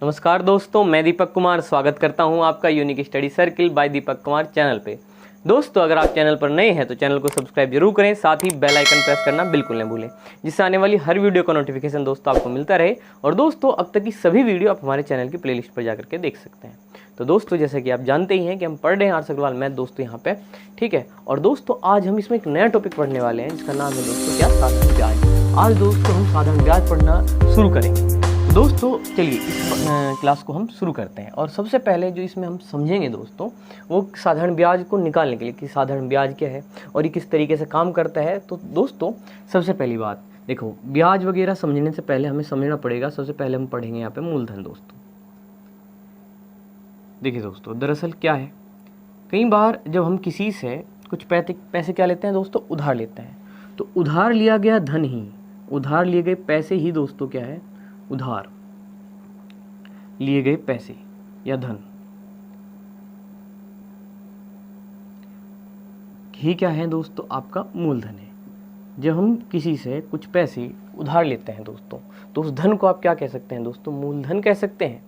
नमस्कार दोस्तों, मैं दीपक कुमार स्वागत करता हूं आपका unique study circle bye Deepak Kumar channel पे। दोस्तों, अगर आप चैनल पर नए हैं तो चैनल को सब्सक्राइब जरूर करें, साथ ही बेल आइकन प्रेस करना बिल्कुल न भूलें, जिससे आने वाली हर वीडियो का नोटिफिकेशन दोस्तों आपको मिलता रहे। और दोस्तों, अब तक की सभी वीडियो आप हमारे चैनल की प्लेलिस्ट पर जाकर के देख सकते हैं। तो दोस्तों, जैसे कि आप जानते ही हैं कि हम पढ़ रहे हैं आर्ट्स अग्रवाल मैथ दोस्तों यहाँ पे, ठीक है। और दोस्तों, आज हम इसमें एक नया टॉपिक पढ़ने वाले हैं जिसका नाम है दोस्तों क्या, साधारण ब्याज। आज दोस्तों हम साधारण ब्याज पढ़ना शुरू करेंगे। दोस्तों चलिए इस क्लास को हम शुरू करते हैं। और सबसे पहले जो इसमें हम समझेंगे दोस्तों, वो साधारण ब्याज को निकालने के लिए कि साधारण ब्याज क्या है और ये किस तरीके से काम करता है। तो दोस्तों, सबसे पहली बात देखो, ब्याज वगैरह समझने से पहले हमें समझना पड़ेगा। सबसे पहले हम पढ़ेंगे यहाँ पे मूलधन। दोस्तों देखिए दोस्तों, दरअसल क्या है, कई बार जब हम किसी से कुछ पैसे क्या लेते हैं दोस्तों, उधार लेते हैं, तो उधार लिया गया धन ही, उधार लिए गए पैसे ही दोस्तों क्या है, उधार लिए गए पैसे या धन ही क्या है दोस्तों, आपका मूलधन है। जब हम किसी से कुछ पैसे उधार लेते हैं दोस्तों, तो उस धन को आप क्या कह सकते हैं दोस्तों, मूलधन कह सकते हैं।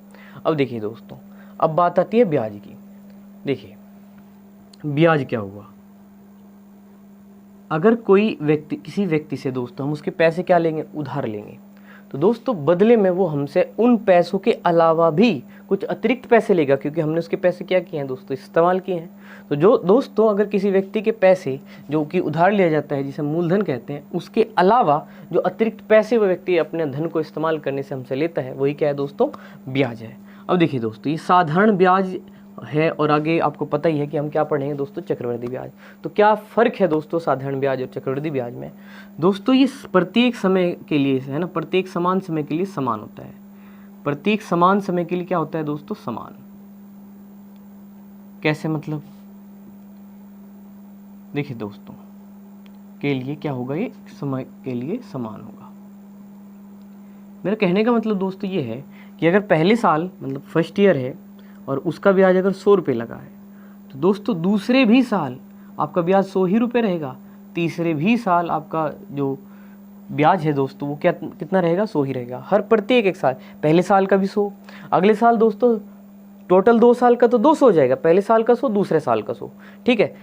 अब देखिए दोस्तों, अब बात आती है ब्याज की। देखिए ब्याज क्या हुआ, अगर कोई व्यक्ति किसी व्यक्ति से दोस्तों हम उसके पैसे क्या लेंगे, उधार लेंगे, तो दोस्तों बदले में वो हमसे उन पैसों के अलावा भी कुछ अतिरिक्त पैसे लेगा, क्योंकि हमने उसके पैसे क्या किए हैं दोस्तों, इस्तेमाल किए हैं। तो जो दोस्तों अगर किसी व्यक्ति के पैसे जो कि उधार लिया जाता है, जिसे मूलधन कहते हैं, उसके अलावा जो अतिरिक्त पैसे वो व्यक्ति अपने धन को इस्तेमाल करने से हमसे लेता है, वही क्या है दोस्तों, ब्याज है। अब देखिए दोस्तों, ये साधारण ब्याज है और आगे आपको पता ही है कि हम क्या पढ़ेंगे दोस्तों, चक्रवृद्धि ब्याज। तो क्या फ़र्क है दोस्तों साधारण ब्याज और चक्रवृद्धि ब्याज में? दोस्तों ये प्रत्येक समय के लिए है ना, प्रत्येक समान समय के लिए समान होता है। प्रत्येक समान समय के लिए क्या होता है दोस्तों, समान। कैसे मतलब, देखिए दोस्तों, के लिए क्या होगा, ये समय के लिए समान होगा। मेरा कहने का मतलब दोस्तों ये है कि अगर पहले साल मतलब फर्स्ट ईयर है और उसका ब्याज अगर 100 रुपये लगा है, तो दोस्तों दूसरे भी साल आपका ब्याज 100 ही रुपये रहेगा। तीसरे भी साल आपका जो ब्याज है दोस्तों वो क्या कितना रहेगा, 100 ही रहेगा। हर प्रत्येक एक साल, पहले साल का भी 100, अगले साल दोस्तों टोटल 2 साल का तो 200 हो जाएगा, पहले साल का 100, दूसरे साल का 100, ठीक है।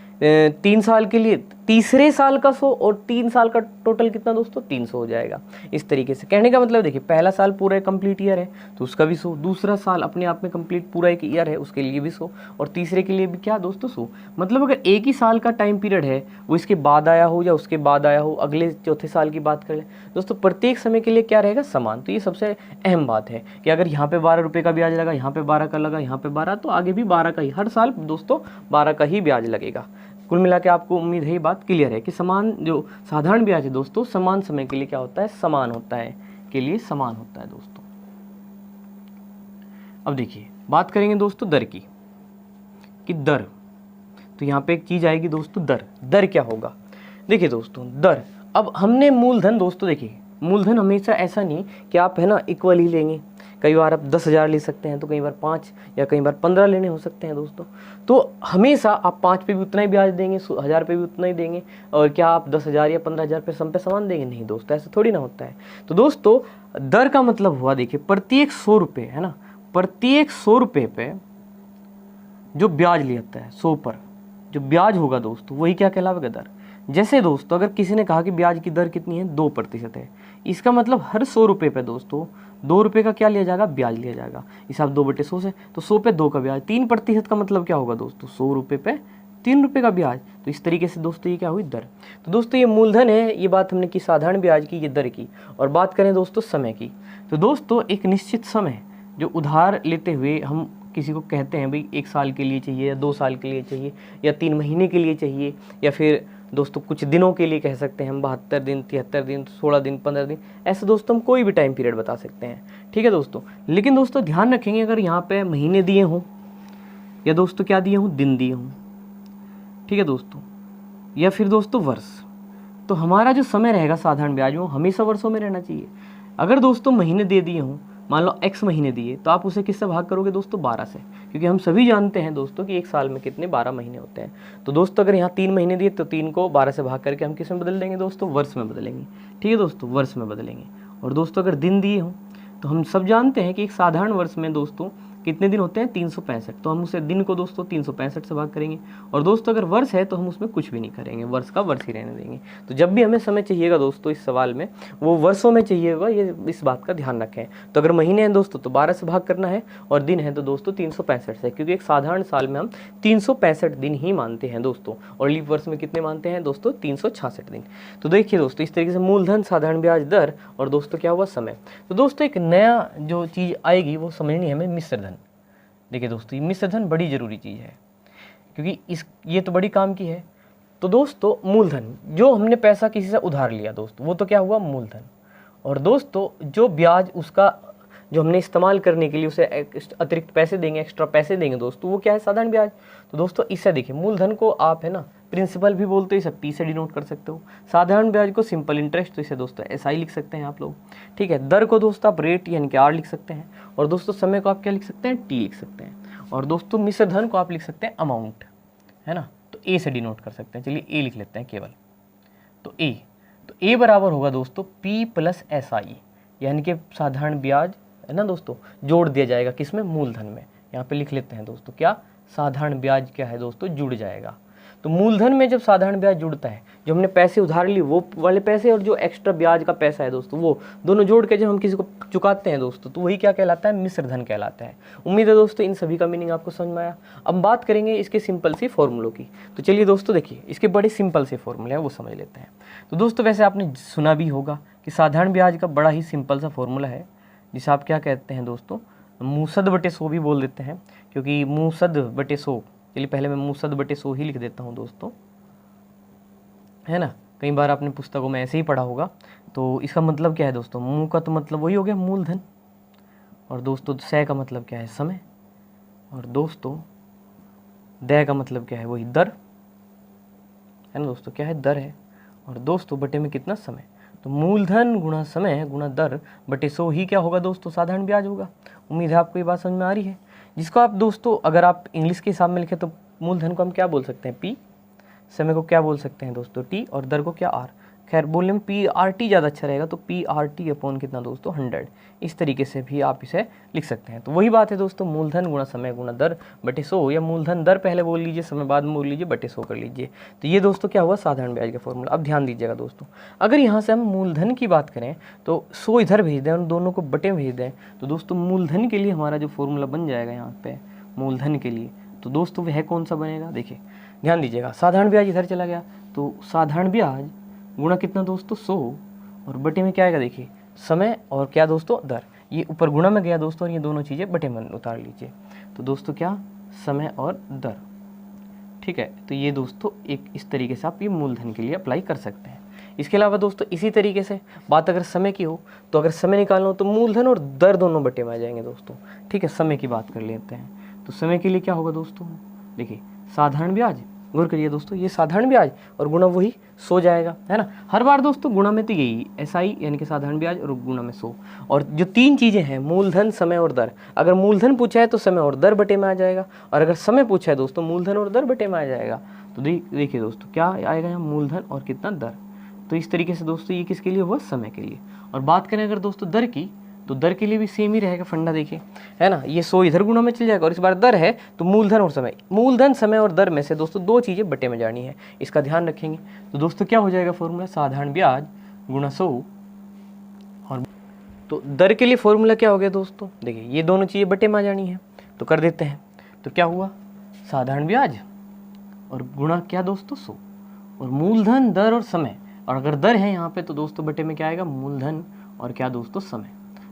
3 साल के लिए तीसरे साल का 100 और 3 साल का टोटल कितना दोस्तों, 300 हो जाएगा। इस तरीके से कहने का मतलब देखिए, पहला साल पूरा कंप्लीट ईयर है तो उसका भी 100, दूसरा साल अपने आप में कंप्लीट पूरा एक ईयर है उसके लिए भी 100, और तीसरे के लिए भी क्या दोस्तों 100। मतलब अगर एक ही साल का टाइम पीरियड है, वो इसके बाद आया हो या उसके बाद आया हो, अगले चौथे साल की बात कर लें दोस्तों, प्रत्येक समय के लिए क्या रहेगा, समान। तो ये सबसे अहम बात है कि अगर यहाँ पे 12 रुपये का ब्याज लगा, यहाँ पे 12 का लगा, यहाँ पे 12, तो आगे भी 12 का ही, हर साल दोस्तों 12 का ही ब्याज लगेगा। कुल मिला के आपको उम्मीद है ये बात क्लियर है कि समान जो साधारण ब्याज है दोस्तों, समान समय के लिए क्या होता है, समान होता है, के लिए समान होता है दोस्तों। अब देखिए बात करेंगे दोस्तों दर की, कि दर, तो यहाँ पे एक चीज आएगी दोस्तों, दर। दर क्या होगा, देखिए दोस्तों दर, अब हमने मूलधन दोस्तों, देखिए मूलधन हमेशा ऐसा नहीं कि आप है ना इक्वल ही लेंगे। कई बार आप 10,000 ले सकते हैं, तो कई बार 5 या कई बार 15 लेने हो सकते हैं दोस्तों। तो हमेशा आप 5 पे भी उतना ही ब्याज देंगे, 1000 पे भी उतना ही देंगे, और क्या आप 10,000 या 15,000 पे सम पे समान देंगे? नहीं दोस्तों, ऐसा थोड़ी ना होता है। तो दोस्तों दर का मतलब हुआ, देखिए प्रत्येक 100 रुपये है ना, प्रत्येक 100 रुपये पे जो ब्याज लिया है, 100 पर जो ब्याज होगा दोस्तों, वही क्या कहलाएगा, दर। जैसे दोस्तों अगर किसी ने कहा कि ब्याज की दर कितनी है, 2% है, इसका मतलब हर 100 रुपये पे दोस्तों 2 रुपये का क्या लिया जाएगा, ब्याज लिया जाएगा। इस आप 2/100 से, तो 100 पे 2 का ब्याज, 3% का मतलब क्या होगा दोस्तों, 100 रुपये पे 3 रुपये का ब्याज। तो इस तरीके से दोस्तों ये क्या हुई, दर। तो दोस्तों ये मूलधन है, ये बात हमने की साधारण ब्याज की, ये दर की। और बात करें दोस्तों समय की, तो दोस्तों एक निश्चित समय जो उधार लेते हुए हम किसी को कहते हैं भाई 1 साल के लिए चाहिए, या 2 साल के लिए चाहिए, या 3 महीने के लिए चाहिए, या फिर दोस्तों कुछ दिनों के लिए कह सकते हैं हम, 72 दिन, 73 दिन, 16 दिन, 15 दिन, ऐसे दोस्तों हम कोई भी टाइम पीरियड बता सकते हैं, ठीक है दोस्तों। लेकिन दोस्तों ध्यान रखेंगे, अगर यहाँ पे महीने दिए हों या दोस्तों क्या दिए हों, दिन दिए हों, ठीक है दोस्तों, या फिर दोस्तों वर्ष, तो हमारा जो समय रहेगा साधारण ब्याज में, वो हमेशा वर्षों में रहना चाहिए। अगर दोस्तों महीने दे दिए हों, मान लो x महीने दिए, तो आप उसे किससे भाग करोगे दोस्तों, 12 से, क्योंकि हम सभी जानते हैं दोस्तों कि एक साल में कितने 12 महीने होते हैं। तो दोस्तों अगर यहाँ 3 महीने दिए, तो 3 को 12 से भाग करके हम किस में बदल देंगे दोस्तों, वर्ष में बदलेंगे, ठीक है दोस्तों, वर्ष में बदलेंगे। और दोस्तों अगर दिन दिए हों, तो हम सब जानते हैं कि एक साधारण वर्ष में दोस्तों कितने दिन होते हैं 365। तो हम उसे दिन को दोस्तों 365 से भाग करेंगे। और दोस्तों अगर वर्ष है तो हम उसमें कुछ भी नहीं करेंगे, वर्ष का वर्ष ही रहने देंगे। तो जब भी हमें समय चाहिएगा दोस्तों इस सवाल में, वो वर्षों में चाहिएगा, ये इस बात का ध्यान रखें। तो अगर महीने हैं दोस्तों तो 12 से भाग करना है, और दिन है तो दोस्तों 365 से, क्योंकि एक साधारण साल में हम 365 दिन ही मानते हैं दोस्तों। और लीप वर्ष में कितने मानते हैं दोस्तों? 366 दिन। तो देखिए दोस्तों इस तरीके से मूलधन, साधारण ब्याज दर और दोस्तों क्या हुआ समय। तो दोस्तों एक नया जो चीज़ आएगी वो समझनी है हमें, मिश्र धन। देखिए दोस्तों ये मिश्र धन बड़ी ज़रूरी चीज़ है, क्योंकि ये तो बड़ी काम की है। तो दोस्तों मूलधन, जो हमने पैसा किसी से उधार लिया दोस्तों, वो तो क्या हुआ मूलधन। और दोस्तों जो ब्याज उसका जो हमने इस्तेमाल करने के लिए उसे अतिरिक्त पैसे देंगे, एक्स्ट्रा पैसे देंगे दोस्तों, वो क्या है? साधारण ब्याज। तो दोस्तों इससे देखिए मूलधन को आप है ना प्रिंसिपल भी बोलते हो, इसे पी से डिनोट कर सकते हो। साधारण ब्याज को सिंपल इंटरेस्ट, तो इसे दोस्तों एसआई लिख सकते हैं आप लोग, ठीक है। दर को दोस्तों आप रेट यानी कि आर लिख सकते हैं। और दोस्तों समय को आप क्या लिख सकते हैं? टी लिख सकते हैं। और दोस्तों मिश्र धन को आप लिख सकते हैं अमाउंट, है ना, तो ए से डिनोट कर सकते हैं। चलिए ए लिख लेते हैं केवल। तो ए बराबर होगा दोस्तों पी प्लस एस आई, यानी कि साधारण ब्याज है ना दोस्तों, जोड़ दिया जाएगा किसमें? मूलधन में। यहाँ पे लिख लेते हैं दोस्तों क्या? साधारण ब्याज क्या है दोस्तों? जुड़ जाएगा। तो मूलधन में जब साधारण ब्याज जुड़ता है, जो हमने पैसे उधार ली वो वाले पैसे और जो एक्स्ट्रा ब्याज का पैसा है दोस्तों, वो दोनों जोड़ के जब हम किसी को चुकाते हैं दोस्तों, तो वही क्या कहलाता है? मिश्र धन कहलाता है। उम्मीद है दोस्तों इन सभी का मीनिंग आपको समझ में आया। अब बात करेंगे इसके सिंपल सी फॉर्मूलों की। तो चलिए दोस्तों देखिए इसके बड़े सिंपल से फॉर्मूले हैं वो समझ लेते हैं। तो दोस्तों वैसे आपने सुना भी होगा कि साधारण ब्याज का बड़ा ही सिंपल सा फॉर्मूला है, जिसे आप क्या कहते हैं दोस्तों? मूसद बटे 100 भी बोल देते हैं, क्योंकि मूसद बटे 100। चलिए पहले मैं मूसद बटे 100 ही लिख देता हूँ दोस्तों, है ना। कई बार आपने पुस्तकों में ऐसे ही पढ़ा होगा। तो इसका मतलब क्या है दोस्तों? मू का तो मतलब वही हो गया मूलधन, और दोस्तों सै का मतलब क्या है? समय, और दोस्तों दय का मतलब क्या है? वही दर, है ना दोस्तों, क्या है? दर है। और दोस्तों बटे में कितना? समय। तो मूलधन गुणा समय गुणा दर बटे 100 ही क्या होगा दोस्तों? साधारण ब्याज होगा। उम्मीद है आपको ये बात समझ में आ रही है। जिसको आप दोस्तों अगर आप इंग्लिश के हिसाब में लिखें तो मूलधन को हम क्या बोल सकते हैं? पी, समय को क्या बोल सकते हैं दोस्तों? टी, और दर को क्या? आर। खैर बोलने में पी आर टी ज़्यादा अच्छा रहेगा, तो पी आर टी अपॉन कितना दोस्तों? 100। इस तरीके से भी आप इसे लिख सकते हैं। तो वही बात है दोस्तों, मूलधन गुणा समय गुणा दर बटे 100, या मूलधन दर पहले बोल लीजिए, समय बाद में बोल लीजिए, बटे 100 कर लीजिए। तो ये दोस्तों क्या हुआ? साधारण ब्याज का फॉर्मूला। अब ध्यान दीजिएगा दोस्तों, अगर यहाँ से हम मूलधन की बात करें तो 100 इधर भेज दें और दोनों को बटे में भेज दें, तो दोस्तों मूलधन के लिए हमारा जो फॉर्मूला बन जाएगा यहाँ पे मूलधन के लिए, तो दोस्तों वह कौन सा बनेगा? देखिए ध्यान दीजिएगा, साधारण ब्याज इधर चला गया, तो साधारण ब्याज गुणा कितना दोस्तों? 100, और बटे में क्या आएगा? देखिए समय और क्या दोस्तों? दर। ये ऊपर गुणा में गया दोस्तों, और ये दोनों चीज़ें बटे में उतार लीजिए। तो दोस्तों क्या? समय और दर, ठीक है। तो ये दोस्तों एक इस तरीके से आप ये मूलधन के लिए अप्लाई कर सकते हैं। इसके अलावा दोस्तों इसी तरीके से बात अगर समय की हो, तो अगर समय निकालना हो तो मूलधन और दर दोनों बटे में आ जाएंगे दोस्तों, ठीक है। समय की बात कर लेते हैं, तो समय के लिए क्या होगा दोस्तों? देखिए साधारण ब्याज, गौर करिए दोस्तों, ये साधारण ब्याज और गुणा वही 100 जाएगा, है ना। हर बार दोस्तों गुणा में तो यही एसआई यानी कि साधारण ब्याज और गुणा में 100। और जो तीन चीज़ें हैं मूलधन, समय और दर, अगर मूलधन पूछा है तो समय और दर बटे में आ जाएगा, और अगर समय पूछा है दोस्तों मूलधन और दर बटे में आ जाएगा। तो देखिए दोस्तों क्या आएगा यहाँ? मूलधन और कितना? दर। तो इस तरीके से दोस्तों ये किसके लिए हुआ? समय के लिए। और बात करें अगर दोस्तों दर की, तो दर के लिए भी सेम ही रहेगा फंडा, देखिए, है ना। ये 100 इधर गुणा में चल जाएगा, और इस बार दर है तो मूलधन और समय, मूलधन समय और दर में से दोस्तों दो चीज़ें बटे में जानी है, इसका ध्यान रखेंगे। तो दोस्तों क्या हो जाएगा फॉर्मूला? साधारण ब्याज गुणा 100, और तो दर के लिए फॉर्मूला क्या हो गया दोस्तों? देखिए ये दोनों चीज़ें बटे में आ जानी है, तो कर देते हैं। तो क्या हुआ? साधारण ब्याज और गुणा क्या दोस्तों? 100, और मूलधन, दर और समय। और अगर दर है यहाँ पे तो दोस्तों बटे में क्या आएगा? मूलधन और क्या दोस्तों? समय।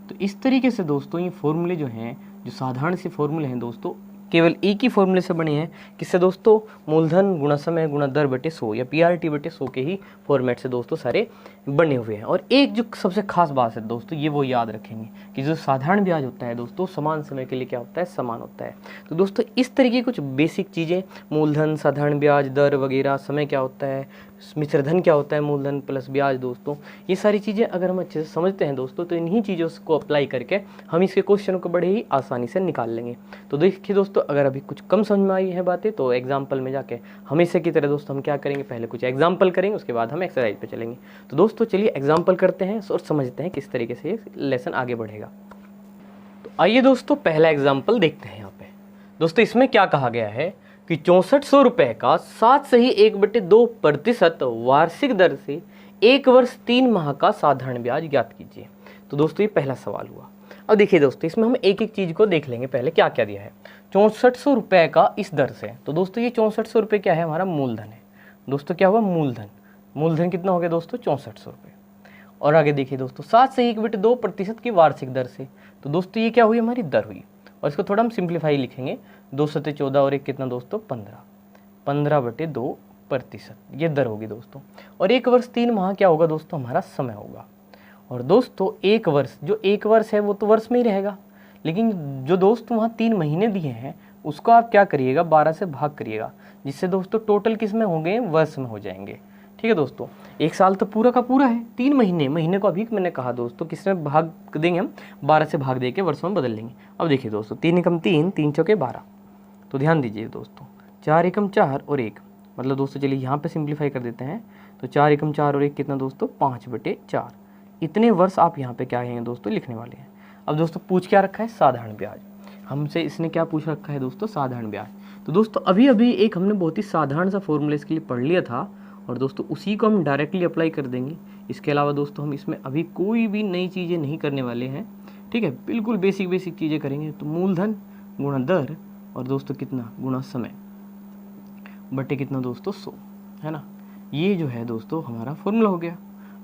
तो इस तरीके से दोस्तों ये फॉर्मूले जो हैं, जो साधारण से फॉर्मूले हैं दोस्तों, केवल एक ही फॉर्मूले से बने हैं। किससे दोस्तों? मूलधन गुणा समय गुणा दर बटे 100 या पीआरटी बटे 100 के ही फॉर्मेट से दोस्तों सारे बने हुए हैं। और एक जो सबसे खास बात है दोस्तों, ये वो याद रखेंगे कि जो साधारण ब्याज होता है दोस्तों, समान समय के लिए क्या होता है? समान होता है। तो दोस्तों इस तरीके कुछ बेसिक चीज़ें, मूलधन, साधारण ब्याज, दर वगैरह, समय क्या होता है, मिश्र धन क्या होता है, मूलधन प्लस ब्याज दोस्तों, ये सारी चीज़ें अगर हम अच्छे से समझते हैं दोस्तों, तो इन्हीं चीज़ों को अप्लाई करके हम इसके क्वेश्चन को बड़े ही आसानी से निकाल लेंगे। तो देखिए दोस्तों, अगर अभी कुछ कम समझ में आई है बातें तो एग्जाम्पल में जाके हमेशा की तरह दोस्तों हम क्या करेंगे? पहले कुछ एग्जाम्पल करेंगे, उसके बाद हम एक्सरसाइज पे चलेंगे। तो दोस्तों चलिए एग्जाम्पल करते हैं और समझते हैं किस तरीके से ये लेसन आगे बढ़ेगा। आइए दोस्तों पहला एग्जाम्पल देखते हैं यहाँ पे। दोस्तों इसमें क्या कहा गया है कि 6400 रुपये का 7/2% वार्षिक दर से 1 वर्ष 3 माह का साधारण ब्याज ज्ञात कीजिए। तो दोस्तों ये पहला सवाल हुआ। अब देखिए दोस्तों इसमें हम एक एक चीज़ को देख लेंगे। पहले क्या क्या दिया है, 6400 रुपये का इस दर से। तो दोस्तों ये 6400 रुपये क्या है, हमारा मूलधन है। दोस्तों क्या हुआ, मूलधन। मूलधन कितना हो गया दोस्तों, 6400 रुपये। और आगे देखिए दोस्तों 7/2% की वार्षिक दर से। तो दोस्तों ये क्या हुई, हमारी दर हुई। और इसको थोड़ा हम सिंप्लीफाई लिखेंगे, 2 सते 14 और एक कितना दोस्तों 15, 15/2% ये दर होगी दोस्तों। और 1 वर्ष 3 माह क्या होगा दोस्तों, हमारा समय होगा। और दोस्तों 1 वर्ष, जो 1 वर्ष है वो तो वर्ष में ही रहेगा, लेकिन जो दोस्तों वहाँ 3 महीने दिए हैं उसको आप क्या करिएगा, 12 से भाग करिएगा, जिससे दोस्तों टोटल किस में होंगे, वर्ष में हो जाएंगे। ठीक है दोस्तों, 1 साल तो पूरा का पूरा है, 3 महीने, महीने को अभी मैंने कहा दोस्तों किस में भाग देंगे हम, 12 से भाग दे के वर्षों में बदल लेंगे। अब देखिए दोस्तों 3 एकम 3, 3 चौके 12। तो ध्यान दीजिए दोस्तों 4 एकम 4 और 1, मतलब दोस्तों चलिए यहाँ पे सिंप्लीफाई कर देते हैं। तो 4 एकम 4 और 1 कितना दोस्तों 5/4। इतने वर्ष आप यहाँ पे क्या कहेंगे दोस्तों, लिखने वाले हैं। अब दोस्तों पूछ क्या रखा है, साधारण ब्याज। हमसे इसने क्या पूछ रखा है दोस्तों, साधारण ब्याज। तो दोस्तों अभी अभी एक हमने बहुत ही साधारण सा फॉर्मूला इसके लिए पढ़ लिया था, और दोस्तों उसी को हम डायरेक्टली अप्लाई कर देंगे। इसके अलावा दोस्तों हम इसमें अभी कोई भी नई चीज़ें नहीं करने वाले हैं। ठीक है, बिल्कुल बेसिक चीज़ें करेंगे। तो मूलधन गुणा दर और दोस्तों कितना गुणा समय बटे कितना दोस्तों 100, है ना। ये जो है दोस्तों हमारा फॉर्मूला हो गया।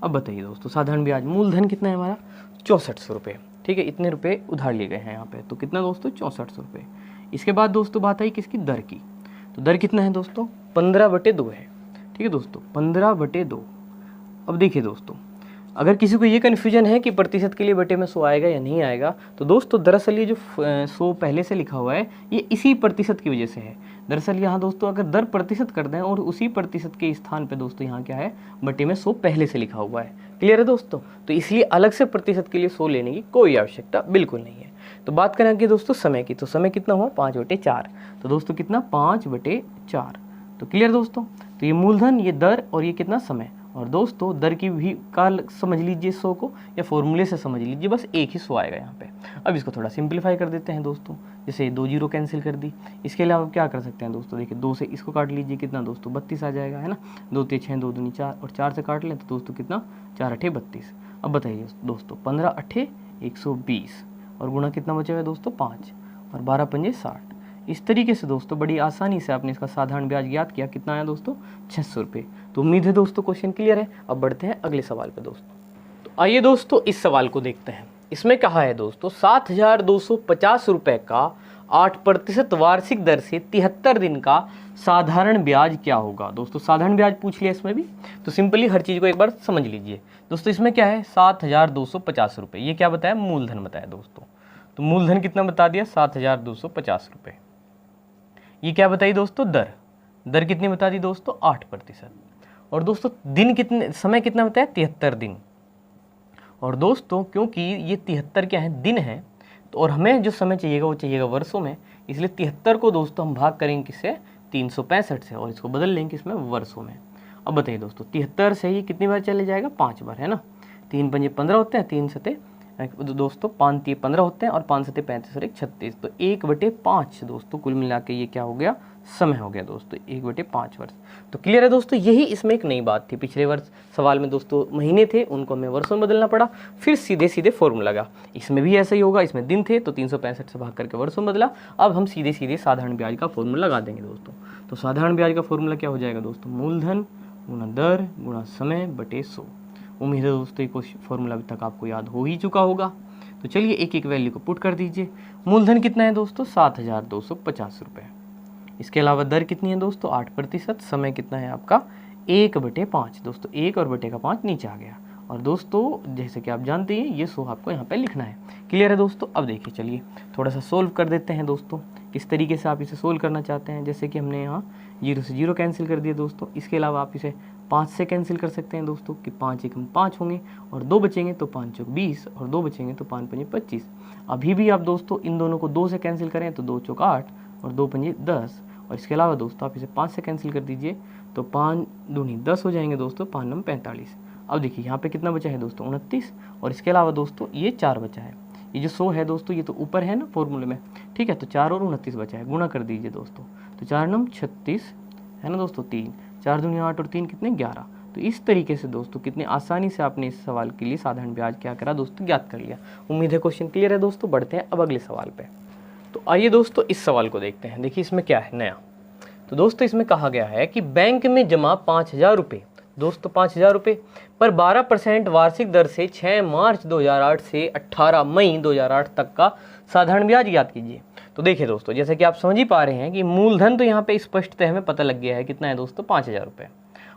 अब बताइए दोस्तों साधारण ब्याज, मूलधन कितना है हमारा 6400 रुपये। ठीक है, इतने रुपए उधार लिए गए हैं यहाँ पे, तो कितना दोस्तों 6400 रुपये। इसके बाद दोस्तों बात आई किसकी, दर की। तो दर कितना है दोस्तों 15/2 है। ठीक है दोस्तों 15/2। अब देखिए दोस्तों अगर किसी को ये कन्फ्यूजन है कि प्रतिशत के लिए बटे में 100 आएगा या नहीं आएगा, तो दोस्तों दरअसल ये जो 100 पहले से लिखा हुआ है ये इसी प्रतिशत की वजह से है। दरअसल यहाँ दोस्तों अगर दर प्रतिशत कर दें और उसी प्रतिशत के स्थान पे दोस्तों यहाँ क्या है, बटे में 100 पहले से लिखा हुआ है। क्लियर है दोस्तों, तो इसलिए अलग से प्रतिशत के लिए 100 लेने की कोई आवश्यकता बिल्कुल नहीं है। तो बात करें कि दोस्तों समय की, तो समय कितना हुआ 5/4। तो दोस्तों कितना 5/4। तो क्लियर दोस्तों, तो ये मूलधन, ये दर और ये कितना समय। और दोस्तों दर की भी काल समझ लीजिए 100 को, या फॉर्मूले से समझ लीजिए, बस एक ही 100 आएगा यहाँ पे। अब इसको थोड़ा सिंप्लीफाई कर देते हैं दोस्तों, जैसे 2 जीरो कैंसिल कर दी। इसके अलावा क्या कर सकते हैं दोस्तों, देखिए 2 से इसको काट लीजिए, कितना दोस्तों 32 आ जाएगा, है ना। 2 3 6 2 दूनी 4 और 4 से काट लें तो दोस्तों कितना 4 8 32। अब बताइए दोस्तों 15 8 120 और गुणा कितना बचा हुआ दोस्तों 5 और 12 पंजे 60। इस तरीके से दोस्तों बड़ी आसानी से आपने इसका साधारण ब्याज ज्ञात किया। कितना आया दोस्तों 600 रुपये। तो उम्मीद है दोस्तों क्वेश्चन क्लियर है। अब बढ़ते हैं अगले सवाल पे दोस्तों। तो आइए दोस्तों इस सवाल को देखते हैं। इसमें कहा है दोस्तों 7250 रुपये का 8% वार्षिक दर से 73 दिन का साधारण ब्याज क्या होगा। दोस्तों साधारण ब्याज पूछ लिया इसमें भी, तो सिंपली हर चीज़ को एक बार समझ लीजिए दोस्तों। इसमें क्या है 7250 रुपये, ये क्या बताया, मूलधन बताया दोस्तों। तो मूलधन कितना बता दिया 7250 रुपये। ये क्या बताई दोस्तों, दर। दर कितनी बता दी दोस्तों 8%। और दोस्तों दिन कितने, समय कितना बताया 73 दिन। और दोस्तों क्योंकि ये 73 क्या है, दिन है, तो और हमें जो समय चाहिएगा वो चाहिएगा वर्षों में, इसलिए 73 को दोस्तों हम भाग करेंगे किससे 365 से, और इसको बदल लेंगे इसमें वर्षों में। अब बताइए दोस्तों 73 से ही कितनी बार चले जाएगा, 5 बार, है ना। 3 पंजे 15 होते हैं, 3 सते दोस्तों 5 3 15 होते हैं और 5 सते 35 और 1 36। तो 1/5 दोस्तों कुल मिला के ये क्या हो गया, समय हो गया दोस्तों 1/5 वर्ष। तो क्लियर है दोस्तों, यही इसमें एक नई बात थी। पिछले वर्ष सवाल में दोस्तों महीने थे, उनको हमें वर्षों में बदलना पड़ा, फिर सीधे सीधे फॉर्मूला लगा। इसमें भी ऐसा ही होगा, इसमें दिन थे तो 365 से भाग करके वर्षों में बदला। अब हम सीधे सीधे साधारण ब्याज का फॉर्मूला लगा देंगे दोस्तों। तो साधारण ब्याज का फॉर्मूला क्या हो जाएगा दोस्तों, मूलधन गुणा दर गुणा समय बटे 100। उम्मीद है दोस्तों ये फॉर्मूला अभी तक आपको याद हो ही चुका होगा। तो चलिए एक एक वैल्यू को पुट कर दीजिए। मूलधन कितना है दोस्तों 7250 रुपये। इसके अलावा दर कितनी है दोस्तों 8%। समय कितना है आपका 1/5 दोस्तों, 1 और बटे का 5 नीचे आ गया। और दोस्तों जैसे कि आप जानते हैं ये 100 आपको यहाँ पे लिखना है। क्लियर है दोस्तों। अब देखिए चलिए थोड़ा सा सोल्व कर देते हैं दोस्तों, किस तरीके से आप इसे सोल्व करना चाहते हैं। जैसे कि हमने यहाँ 0 से 0 कैंसिल कर दिया दोस्तों। इसके अलावा आप इसे 5 से कैंसिल कर सकते हैं दोस्तों, कि 5 एकम 5 होंगे और 2 बचेंगे तो 5 चौक 20 और 2 बचेंगे तो 5 पंजे 25। अभी भी आप दोस्तों इन दोनों को 2 से कैंसिल करें तो 2 चौक 8 और 2 पंजे 10। और इसके अलावा दोस्तों आप इसे 5 से कैंसिल कर दीजिए तो 5 दूनी 10 हो जाएंगे दोस्तों, 5 नम 45। अब देखिए यहाँ पे कितना बचा है दोस्तों 29। और इसके अलावा दोस्तों ये 4 बचा है, ये जो 100 है दोस्तों ये तो ऊपर है ना फॉर्मूले में, ठीक है। तो 4 और 29 बचा है, गुणा कर दीजिए दोस्तों। तो 4 नम 36 है ना दोस्तों, 3 4 दूनी 8 और 3 कितने 11। तो इस तरीके से दोस्तों कितनी आसानी से आपने इस सवाल के लिए साधारण ब्याज क्या करा दोस्तों, ज्ञात कर लिया। उम्मीद है क्वेश्चन क्लियर है दोस्तों। बढ़ते हैं अब अगले सवाल पे। तो आइए दोस्तों इस सवाल को देखते हैं। देखिए इसमें क्या है नया। तो दोस्तों इसमें कहा गया है कि बैंक में जमा 5,000 रुपये दोस्तों, 5,000 रुपये पर 12% वार्षिक दर से 6 मार्च 2008 से 18 मई 2008 तक का साधारण ब्याज ज्ञात कीजिए। तो देखिए दोस्तों, जैसे कि आप समझ ही पा रहे हैं कि मूलधन तो यहाँ पे स्पष्टतः हमें पता लग गया है कितना है दोस्तों, 5,000 रुपये।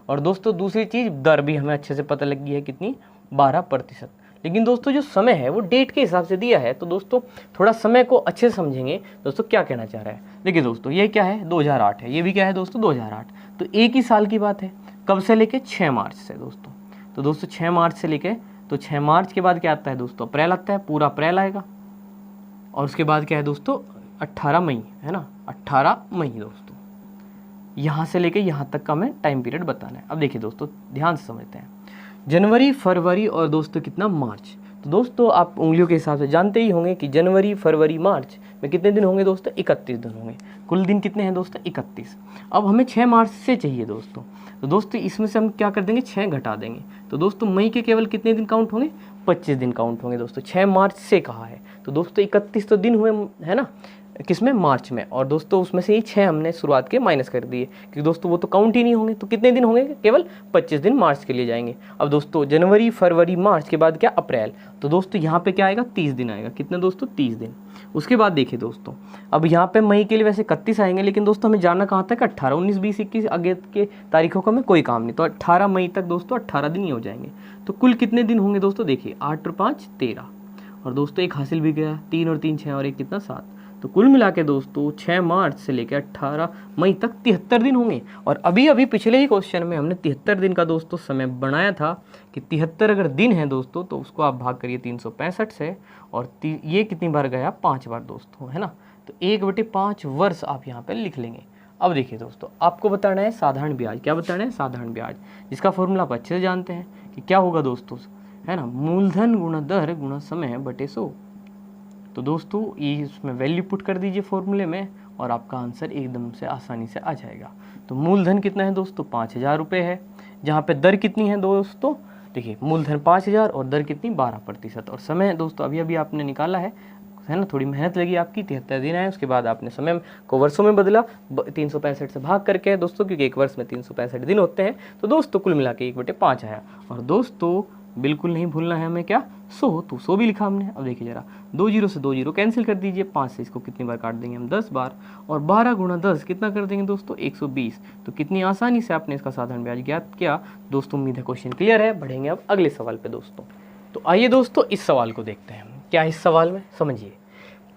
और दोस्तों दूसरी चीज़ दर भी हमें अच्छे से पता लग गई है कितनी, 12%। लेकिन दोस्तों जो समय है वो डेट के हिसाब से दिया है। तो दोस्तों थोड़ा समय को अच्छे से समझेंगे दोस्तों क्या कहना चाह रहा है। देखिए दोस्तों ये क्या है, 2008 है, ये भी क्या है दोस्तों 2008। तो एक ही साल की बात है, कब से लेके 6 मार्च से दोस्तों। तो दोस्तों 6 मार्च से लेके, तो 6 मार्च के बाद क्या आता है दोस्तों, अप्रैल आता है, पूरा अप्रैल आएगा। और उसके बाद क्या है दोस्तों 18 मई है ना, 18 मई दोस्तों। यहाँ से लेके यहाँ तक का हमें टाइम पीरियड बताना है। अब देखिए दोस्तों ध्यान से समझते हैं, जनवरी फरवरी और दोस्तों कितना मार्च। तो दोस्तों आप उंगलियों के हिसाब से जानते ही होंगे कि जनवरी फरवरी मार्च में कितने दिन होंगे दोस्तों, 31 दिन होंगे। कुल दिन कितने हैं दोस्तों, 31। अब हमें 6 मार्च से चाहिए दोस्तों। तो दोस्तों इसमें से हम क्या कर देंगे, 6 घटा देंगे। तो दोस्तों मई के केवल कितने दिन काउंट होंगे, 25 दिन काउंट होंगे दोस्तों। 6 मार्च से कहा है तो दोस्तों 31 तो दिन हुए है ना, किसमें, मार्च में। और दोस्तों उसमें से ही 6 हमने शुरुआत के माइनस कर दिए, क्योंकि दोस्तों वो तो काउंट ही नहीं होंगे। तो कितने दिन होंगे, केवल 25 दिन मार्च के लिए जाएंगे। अब दोस्तों जनवरी फरवरी मार्च के बाद क्या, अप्रैल। तो दोस्तों यहाँ पे क्या आएगा, 30 दिन आएगा। कितने दोस्तों, 30 दिन। उसके बाद देखिए दोस्तों, अब यहाँ पे मई के लिए वैसे 31 आएंगे, लेकिन दोस्तों हमें जाना कहाँ तक, 18 19 20 21 आगे के तारीखों का हमें कोई काम नहीं। तो 18 मई तक दोस्तों 18 दिन ही हो जाएंगे। तो कुल कितने दिन होंगे दोस्तों, देखिए 8 और 5 13। और दोस्तों एक हासिल भी गया, 3 और 3 6 और 1 कितना 7। तो कुल मिला के दोस्तों 6 मार्च से लेकर 18 मई तक 73 दिन होंगे। और अभी अभी पिछले ही क्वेश्चन में हमने 73 दिन का दोस्तों समय बनाया था कि 73 अगर दिन है दोस्तों तो उसको आप भाग करिए 365 से, और ये कितनी बार गया, 5 बार दोस्तों, है ना। तो 1/5 वर्ष आप यहाँ पे लिख लेंगे। अब देखिए दोस्तों आपको बताना है साधारण ब्याज। क्या बताना है, साधारण ब्याज, जिसका फॉर्मूला आप अच्छे से जानते हैं कि क्या होगा दोस्तों, है ना, मूलधन गुणा दर गुणा समय बटे 100। तो दोस्तों ये इसमें वैल्यू पुट कर दीजिए फॉर्मूले में और आपका आंसर एकदम से आसानी से आ जाएगा। तो मूलधन कितना है दोस्तों, 5,000 रुपये है। जहाँ पे दर कितनी है दोस्तों, देखिए मूलधन 5,000 और दर कितनी, 12%। और समय दोस्तों अभी अभी आपने निकाला है ना, थोड़ी मेहनत लगी आपकी, 73 दिन है। उसके बाद आपने समय को वर्षों में बदला, 365 से भाग करके दोस्तों, क्योंकि एक वर्ष में 365 दिन होते हैं। तो दोस्तों कुल मिला के 1/5 आया। और दोस्तों बिल्कुल नहीं भूलना है हमें क्या, 100। तो 100 भी लिखा हमने। अब देखिए जरा, 2 0 से 2 0 कैंसिल कर दीजिए, 5 से इसको कितनी बार काट देंगे हम, 10 बार। और 12 गुणा 10 कितना कर देंगे दोस्तों, 120। तो कितनी आसानी से आपने इसका साधारण ब्याज ज्ञात किया दोस्तों। उम्मीद है क्वेश्चन क्लियर है। बढ़ेंगे अब अगले सवाल पे दोस्तों। तो आइए दोस्तों इस सवाल को देखते हैं। क्या इस सवाल में समझिए,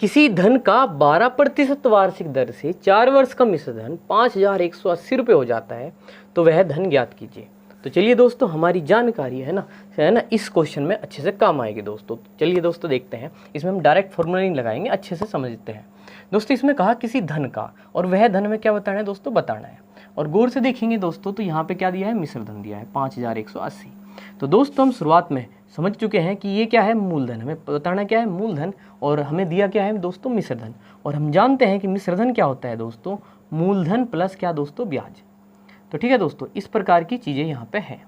किसी धन का 12% वार्षिक दर से 4 वर्ष का मिश्र धन 5,180 रुपये हो जाता है, तो वह धन ज्ञात कीजिए। तो चलिए दोस्तों हमारी जानकारी है ना इस क्वेश्चन में अच्छे से काम आएगी दोस्तों। चलिए दोस्तों देखते हैं, इसमें हम डायरेक्ट फॉर्मूला नहीं लगाएंगे, अच्छे से समझते हैं दोस्तों। इसमें कहा किसी धन का, और वह धन में क्या बताना है दोस्तों, बताना है। और गौर से देखेंगे दोस्तों तो यहाँ पे क्या दिया है, मिश्र धन दिया है 5,180। तो दोस्तों हम शुरुआत में समझ चुके हैं कि ये क्या है, मूलधन। हमें बताना क्या है, मूलधन, और हमें दिया क्या है दोस्तों, मिश्र धन। और हम जानते हैं कि मिश्र धन क्या होता है दोस्तों, मूलधन प्लस क्या दोस्तों, ब्याज। तो ठीक है दोस्तों, इस प्रकार की चीज़ें यहाँ पे है।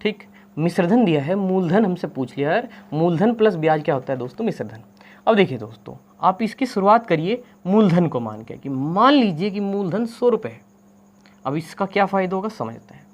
ठीक, मिश्रधन दिया है, मूलधन हमसे पूछ लिया है, मूलधन प्लस ब्याज क्या होता है दोस्तों, मिश्रधन। अब देखिए दोस्तों, आप इसकी शुरुआत करिए मूलधन को मान के, कि मान लीजिए कि मूलधन 100 रुपये है। अब इसका क्या फ़ायदा होगा समझते हैं।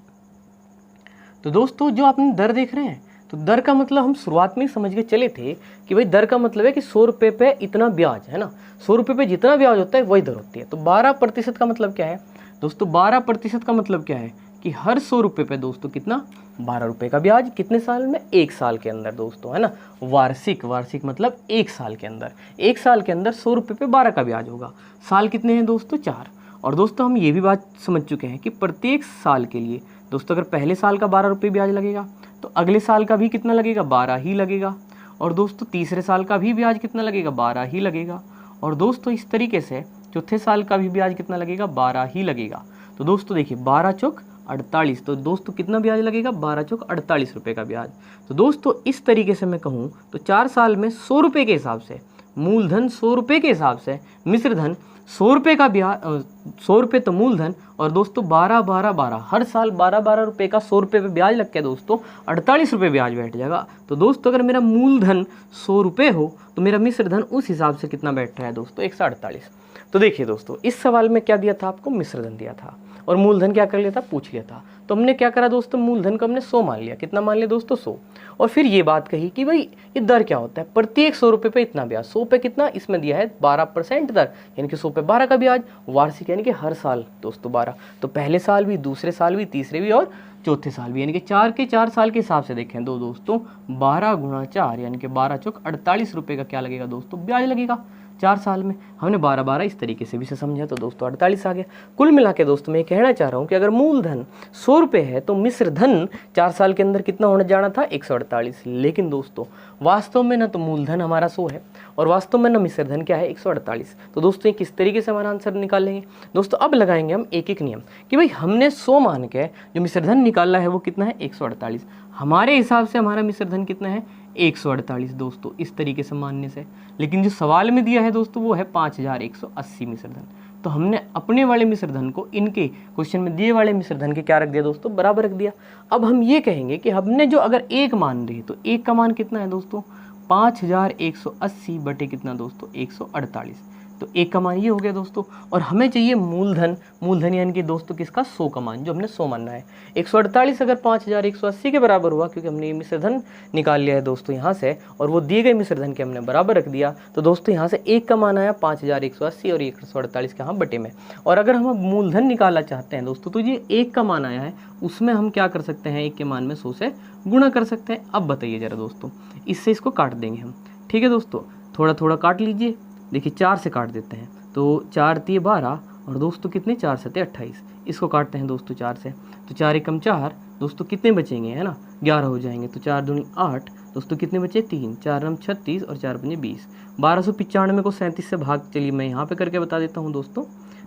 तो दोस्तों जो आपने दर देख रहे हैं, तो दर का मतलब हम शुरुआत में समझ के चले थे कि भाई दर का मतलब है कि 100 रुपये पे इतना ब्याज है ना, 100 रुपये पे जितना ब्याज होता है वही दर होती है। तो 12% का मतलब क्या है दोस्तों, 12% का मतलब क्या है कि हर 100 रुपये पे दोस्तों कितना, 12 रुपये का ब्याज। कितने साल में, 1 साल के अंदर दोस्तों, है ना। वार्षिक, वार्षिक मतलब 1 साल के अंदर, 1 साल के अंदर 100 रुपये पे 12 का ब्याज होगा। साल कितने हैं दोस्तों, 4। और दोस्तों हम ये भी बात समझ चुके हैं कि प्रत्येक साल के लिए दोस्तों अगर पहले साल का 12 रुपये ब्याज लगेगा तो अगले साल का भी कितना लगेगा, 12 ही लगेगा। और दोस्तों तीसरे साल का भी ब्याज कितना लगेगा, 12 ही लगेगा। और दोस्तों इस तरीके से चौथे साल का भी ब्याज कितना लगेगा, 12 ही लगेगा। तो दोस्तों देखिए 12 चौक 48। तो दोस्तों कितना ब्याज लगेगा, 12 चौक 48 रुपये का ब्याज। तो दोस्तों इस तरीके से मैं कहूँ तो 4 साल में 100 रुपये के हिसाब से, मूलधन 100 रुपये के हिसाब से, मिश्र धन 100 रुपये का ब्याज, 100 रुपये तो मूलधन, और दोस्तों 12 हर साल 12 रुपये का 100 रुपये पे ब्याज लग के दोस्तों 48 रुपये ब्याज बैठ जाएगा। तो दोस्तों अगर मेरा मूलधन 100 रुपये हो तो मेरा मिश्र धन उस हिसाब से कितना बैठ रहा है दोस्तों, 148। तो देखिए दोस्तों इस सवाल में क्या दिया था आपको, मिश्र धन दिया था और मूलधन क्या कर लिया था, पूछ लिया था। तो हमने क्या करा दोस्तों, मूलधन को हमने 100 मान लिया। कितना मान लिया दोस्तों, 100। और फिर ये बात कही कि भाई ये दर क्या होता है, प्रत्येक 100 रुपये पे इतना ब्याज। 100 पे कितना, इसमें दिया है 12% दर, यानी कि 100 पे 12 का ब्याज, वार्षिक यानी कि हर साल दोस्तों 12। तो पहले साल भी, दूसरे साल भी, तीसरे भी और चौथे साल भी, यानी कि 4 के 4 साल के हिसाब से देखें तो दोस्तों 12 गुणा 4 यानी कि 12 चौक 48 रुपये का क्या लगेगा दोस्तों, ब्याज लगेगा 4 साल में। हमने 12 इस तरीके से भी से समझा तो दोस्तों 48 आ गया। कुल मिला के दोस्तों मैं कहना चाह रहा हूँ कि अगर मूलधन 100 रुपये है तो मिश्र धन 4 साल के अंदर कितना होने जाना था, 148। लेकिन दोस्तों वास्तव में ना तो मूलधन हमारा 100 है और वास्तव में ना मिश्र धन क्या है, 148। तो दोस्तों ये किस तरीके से हमारा आंसर निकालेंगे दोस्तों, अब लगाएंगे हम एक एक नियम कि भाई हमने 100 मान के जो मिश्र धन निकाला है वो कितना है, 148। हमारे हिसाब से हमारा मिश्र धन कितना है, 148 दोस्तों, इस तरीके से मानने से। लेकिन जो सवाल में दिया है दोस्तों वो है 5180 मिश्र धन। तो हमने अपने वाले मिश्र धन को इनके क्वेश्चन में दिए वाले मिश्र धन के क्या रख दिया दोस्तों, बराबर रख दिया। अब हम ये कहेंगे कि हमने जो अगर 1 मान रहे तो 1 का मान कितना है दोस्तों, 5180 बटे कितना दोस्तों, 148। तो 1 का मान ये हो गया दोस्तों। और हमें चाहिए मूलधन, मूलधन यानी कि दोस्तों किसका, 100 का मान, जो हमने 100 मानना है। 148 अगर 5180 के बराबर हुआ, क्योंकि हमने ये मिश्र धन निकाल लिया है दोस्तों यहाँ से, और वो दिए गए मिश्र धन के हमने बराबर रख दिया। तो दोस्तों यहाँ से 1 का मान आया 5180 और 148 के यहाँ बटे में। और अगर हम मूलधन निकालना चाहते हैं दोस्तों तो ये 1 का मान आया है, उसमें हम क्या कर सकते हैं, 1 के मान में 100 से गुणा कर सकते हैं। अब बताइए जरा दोस्तों, इससे इसको काट देंगे हम, ठीक है दोस्तों, थोड़ा थोड़ा काट लीजिए। देखिए 4 से काट देते हैं तो 4 × 12 और दोस्तों कितने, 4 × 7 = 28। इसको काटते हैं दोस्तों 4 से, तो 4 × 4 दोस्तों कितने बचेंगे, है ना, 11 हो जाएंगे। तो 4 दूनी 8 दोस्तों कितने बचे, 3, 4 × 36 और 4 × 5 = 20। 1295 को 37 से भाग, चलिए मैं यहाँ पे करके बता देता हूँ दोस्तों।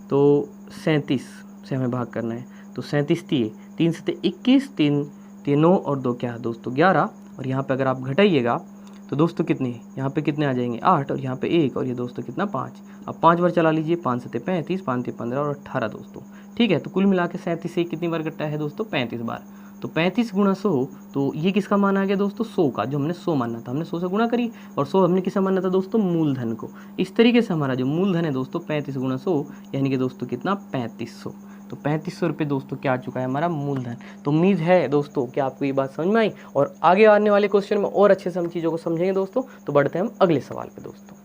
तो 37 से हमें भाग करना है, तो 37 3 से 21, 3 9 और 2 क्या है दोस्तों 11। और यहाँ पे अगर आप घटाइएगा तो दोस्तों कितने, यहाँ पे कितने आ जाएंगे 8 और यहाँ पे 1 और ये दोस्तों कितना 5। अब 5 बार चला लीजिए, 5 × 7 = 35, 5 × 15 और 18 दोस्तों, ठीक है। तो कुल मिला के 37 से कितनी बार कटा है दोस्तों, 35 बार। तो 35 × 100, तो ये किसका मान आ गया दोस्तों, 100 का, जो हमने 100 मानना था, हमने 100 से गुणा करी। और 100 हमने किससे मानना था दोस्तों, मूलधन को। इस तरीके से हमारा जो मूलधन है दोस्तों 35 × 100 यानी कि दोस्तों कितना, 3500। तो 3500 रुपये दोस्तों क्या आ चुका है हमारा मूलधन। तो उम्मीद है दोस्तों कि आपको ये बात समझ में आई, और आगे आने वाले क्वेश्चन में और अच्छे से हम चीज़ों को समझेंगे दोस्तों। तो बढ़ते हैं हम अगले सवाल पे दोस्तों।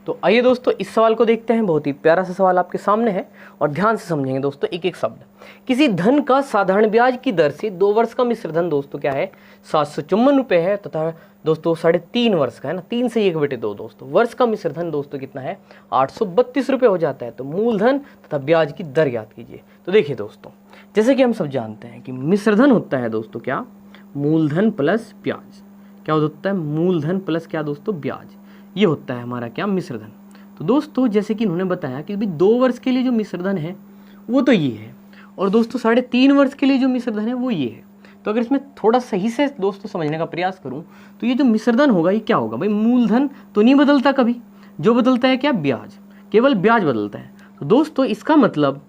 तो आइए दोस्तों इस सवाल को देखते हैं, बहुत ही प्यारा सा सवाल आपके सामने है और ध्यान से समझेंगे दोस्तों एक एक शब्द। किसी धन का साधारण ब्याज की दर से 2 वर्ष का मिश्र धन दोस्तों क्या है, 754 रुपये है, तथा दोस्तों 3.5 वर्ष का है ना, 3 से 1/2 दोस्तों वर्ष का मिश्र धन दोस्तों कितना है, 832 रुपये हो जाता है। तो मूलधन तथा ब्याज की दर याद कीजिए। तो देखिए दोस्तों, जैसे कि हम सब जानते हैं कि मिश्र धन होता है दोस्तों क्या, मूलधन प्लस ब्याज। क्या होता है, मूलधन प्लस क्या दोस्तों, ब्याज। ये होता है हमारा क्या, मिश्र धन। तो दोस्तों जैसे कि इन्होंने बताया कि भाई 2 वर्ष के लिए जो मिश्र धन है वो तो ये है, और दोस्तों 3.5 वर्ष के लिए जो मिश्र धन है वो ये है। तो अगर इसमें थोड़ा सही से दोस्तों समझने का प्रयास करूं तो ये जो मिश्र धन होगा ये क्या होगा, भाई मूलधन तो नहीं बदलता कभी, जो बदलता है क्या, ब्याज, केवल ब्याज बदलता है। तो दोस्तों इसका मतलब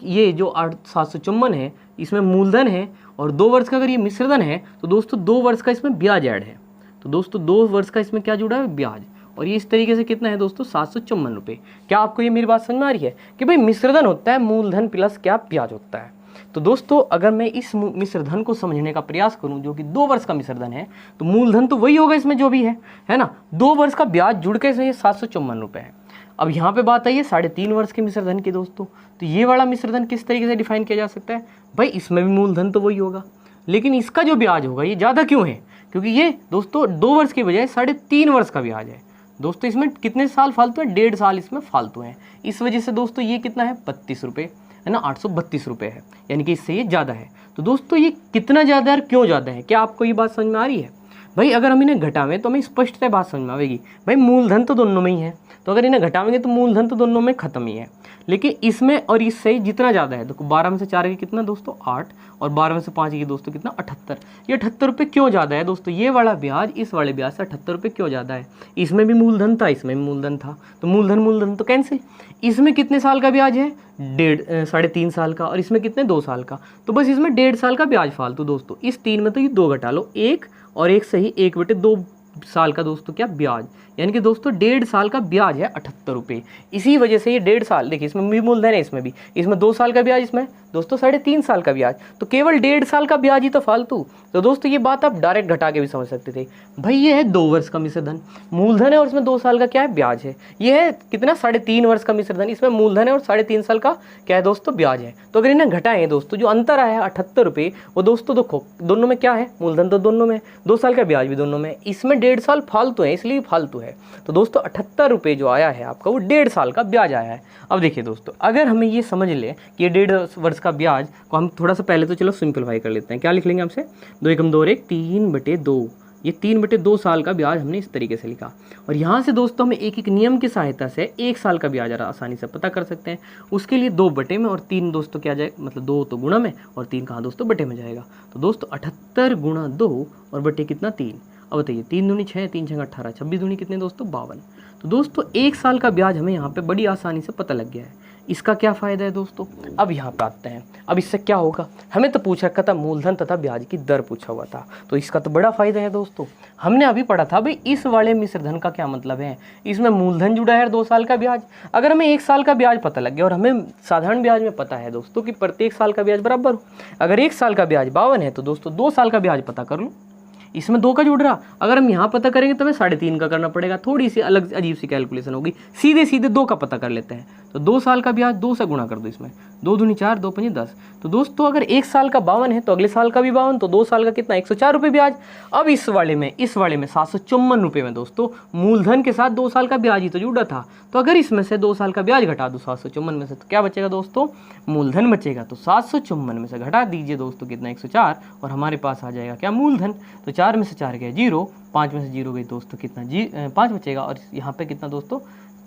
ये जो 754 है इसमें मूलधन है, और 2 वर्ष का अगर ये मिश्र धन है तो दोस्तों 2 वर्ष का इसमें ब्याज ऐड है। तो दोस्तों 2 वर्ष का इसमें क्या जुड़ा है, ब्याज। और ये इस तरीके से कितना है दोस्तों, 754 रुपये। क्या आपको ये मेरी बात समझ में आ रही है कि भाई मिश्र धन होता है मूलधन प्लस क्या, ब्याज होता है। तो दोस्तों अगर मैं इस मिश्र धन को समझने का प्रयास करूं जो कि 2 वर्ष का मिश्र धन है, तो मूलधन तो वही होगा इसमें जो भी है ना, 2 वर्ष का ब्याज जुड़ के ये 754 रुपये है। अब यहाँ पे बात आई है 3.5 वर्ष के मिश्र धन की दोस्तों। तो ये वाला मिश्र धन किस तरीके से डिफाइन किया जा सकता है, भाई इसमें भी मूलधन तो वही होगा, लेकिन इसका जो ब्याज होगा ये ज़्यादा क्यों है, क्योंकि ये दोस्तों 2 वर्ष के बजाय 3.5 वर्ष का ब्याज है। दोस्तों इसमें कितने साल फालतू है, 1.5 साल इसमें फालतू है। इस वजह से दोस्तों ये कितना है, 32 रुपये है ना, 832 रुपये है, यानी कि इससे ये ज़्यादा है। तो दोस्तों ये कितना ज़्यादा है और क्यों ज़्यादा है, क्या आपको ये बात समझ में आ रही है। भाई अगर हम इन्हें घटावें तो हमें स्पष्टतः बात समझ में आएगी, भाई मूलधन तो दोनों में ही है, तो अगर इन्हें घटावेंगे तो मूलधन तो दोनों में खत्म ही है। लेकिन इसमें और इससे जितना ज़्यादा है, देखो 12 में से 4 की कितना दोस्तों 8, और 12 में से 5 की दोस्तों कितना 78। ये 78 रुपये क्यों ज़्यादा है दोस्तों? ये वाला ब्याज इस वाले ब्याज से 78 रुपये क्यों ज़्यादा है? इसमें भी मूलधन था, इसमें भी मूलधन था, तो मूलधन तो कैंसिल। इसमें कितने साल का ब्याज है? 3.5 साल का, और इसमें कितने 2 साल का, तो बस इसमें 1.5 साल का ब्याज फालतू दोस्तों। इस 3 में तो ये 2 घटा लो, 1 और 1 सही 1/2 साल का दोस्तों क्या ब्याज, यानी कि दोस्तों 1.5 साल का ब्याज है 78 रुपये। इसी वजह से ये 1.5 साल, देखिए इसमें भी मूलधन है, इसमें भी, इसमें 2 साल का ब्याज, इसमें दोस्तों 3.5 साल का ब्याज, तो केवल 1.5 साल का ब्याज ही तो फालतू। तो दोस्तों ये बात आप डायरेक्ट घटा के भी समझ सकते थे। भाई ये है 2 वर्ष का मिश्रधन, मूलधन है और इसमें 2 साल का क्या है ब्याज है। ये है कितना 3.5 वर्ष का मिश्रधन, इसमें मूलधन है और 3.5 साल का क्या है दोस्तों ब्याज है। तो अगर इन्हें घटाएं दोस्तों, जो अंतर आया है 78 रुपये, वो दोस्तों देखो दोनों में क्या है, मूलधन तो दोनों में, 2 साल का ब्याज भी दोनों में, इसमें 1.5 साल फालतू है, इसलिए फालतू है। तो दोस्तों 78 रुपये जो आया है आपका, वो 1.5 साल का ब्याज आया है। अब देखिए दोस्तों, अगर हमें ये समझ लें कि ये 1.5 वर्ष का ब्याज को हम थोड़ा सा पहले तो चलो सिंपलीफाई कर लेते हैं। क्या लिख लेंगे आपसे, 2 एकम 2 और 1 3/2, ये 3/2 साल का ब्याज हमने इस तरीके से लिखा। और यहाँ से दोस्तों हमें एक एक नियम की सहायता से 1 साल का ब्याज आसानी से पता कर सकते हैं। उसके लिए 2 बटे में और 3 दोस्तों क्या जाएगा, मतलब 2 तो गुणा में और 3 कहाँ दोस्तों बटे में जाएगा। तो दोस्तों 78 गुणा 2 और बटे कितना 3। अब बताइए 3 दूनी 6, 3 6 18, 26 दूनी कितने दोस्तों 52। तो दोस्तों 1 साल का ब्याज हमें यहाँ पे बड़ी आसानी से पता लग गया है। इसका क्या फ़ायदा है दोस्तों? अब यहाँ पे आते हैं, अब इससे क्या होगा, हमें तो पूछ रखा था मूलधन तथा ब्याज की दर पूछा हुआ था, तो इसका तो बड़ा फ़ायदा है दोस्तों। हमने अभी पढ़ा था भाई इस वाले मिश्रधन का क्या मतलब है, इसमें मूलधन जुड़ा है 2 साल का ब्याज। अगर हमें 1 साल का ब्याज पता लग गया और हमें साधारण ब्याज में पता है दोस्तों कि प्रत्येक साल का ब्याज बराबर हो, अगर 1 साल का ब्याज 52 है तो दोस्तों 2 साल का ब्याज पता कर लो, इसमें 2 का जुड़ रहा। अगर हम यहाँ पता करेंगे तो हमें 3.5 का करना पड़ेगा, थोड़ी सी अलग अजीब सी कैलकुलेशन होगी। सीधे सीधे 2 का पता कर लेते हैं, तो 2 साल का ब्याज 2 से गुणा कर दो, इसमें 2 दूनी 4, 2 पंजे 10। तो दोस्तों अगर 1 साल का 52 है तो अगले साल का भी 52, तो 2 साल का कितना 104 रुपये ब्याज। अब इस वाले में 754 रुपये में दोस्तों मूलधन के साथ 2 साल का ब्याज ही तो जुड़ा था, तो अगर इसमें से 2 साल का ब्याज घटा दो 754 में से, तो क्या बचेगा दोस्तों, मूलधन बचेगा। तो 754 में से घटा दीजिए दोस्तों कितना 104, और हमारे पास आ जाएगा क्या मूलधन। तो 4 में से 4 गया 0, 5 में से 0 गई दोस्तों कितना 5 बचेगा, और यहाँ पे कितना दोस्तों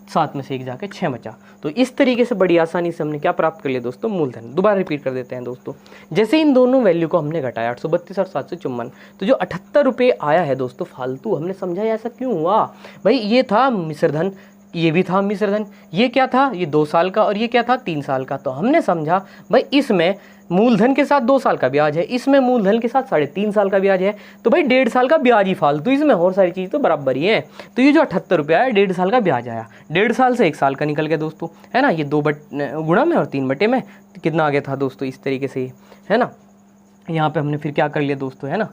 7 में से 1 जाके 6 बचा। तो इस तरीके से बड़ी आसानी से हमने क्या प्राप्त कर लिया दोस्तों, मूलधन। दोबारा रिपीट कर देते हैं दोस्तों, जैसे इन दोनों वैल्यू को हमने घटाया 832 और 754, तो जो 78 रुपये आया है दोस्तों फालतू, हमने समझा ऐसा क्यों हुआ। भाई ये था मिश्रधन, ये भी था मिश्रधन, ये क्या था, ये 2 साल का, और ये क्या था 3 साल का। तो हमने समझा भाई इसमें मूलधन के साथ 2 साल का ब्याज है, इसमें मूलधन के साथ 3.5 साल का ब्याज है, तो भाई 1.5 साल का ब्याज ही फालतू, इसमें और सारी चीज़ तो बराबर ही है। तो ये जो 78 रुपये आया 1.5 साल का ब्याज आया, 1.5 साल से 1 साल का निकल गया दोस्तों, है ना। ये 2 गुणा में और 3 बटे में कितना आ गया था दोस्तों, इस तरीके से, है ना। यहाँ पे हमने फिर क्या कर लिया दोस्तों, है ना,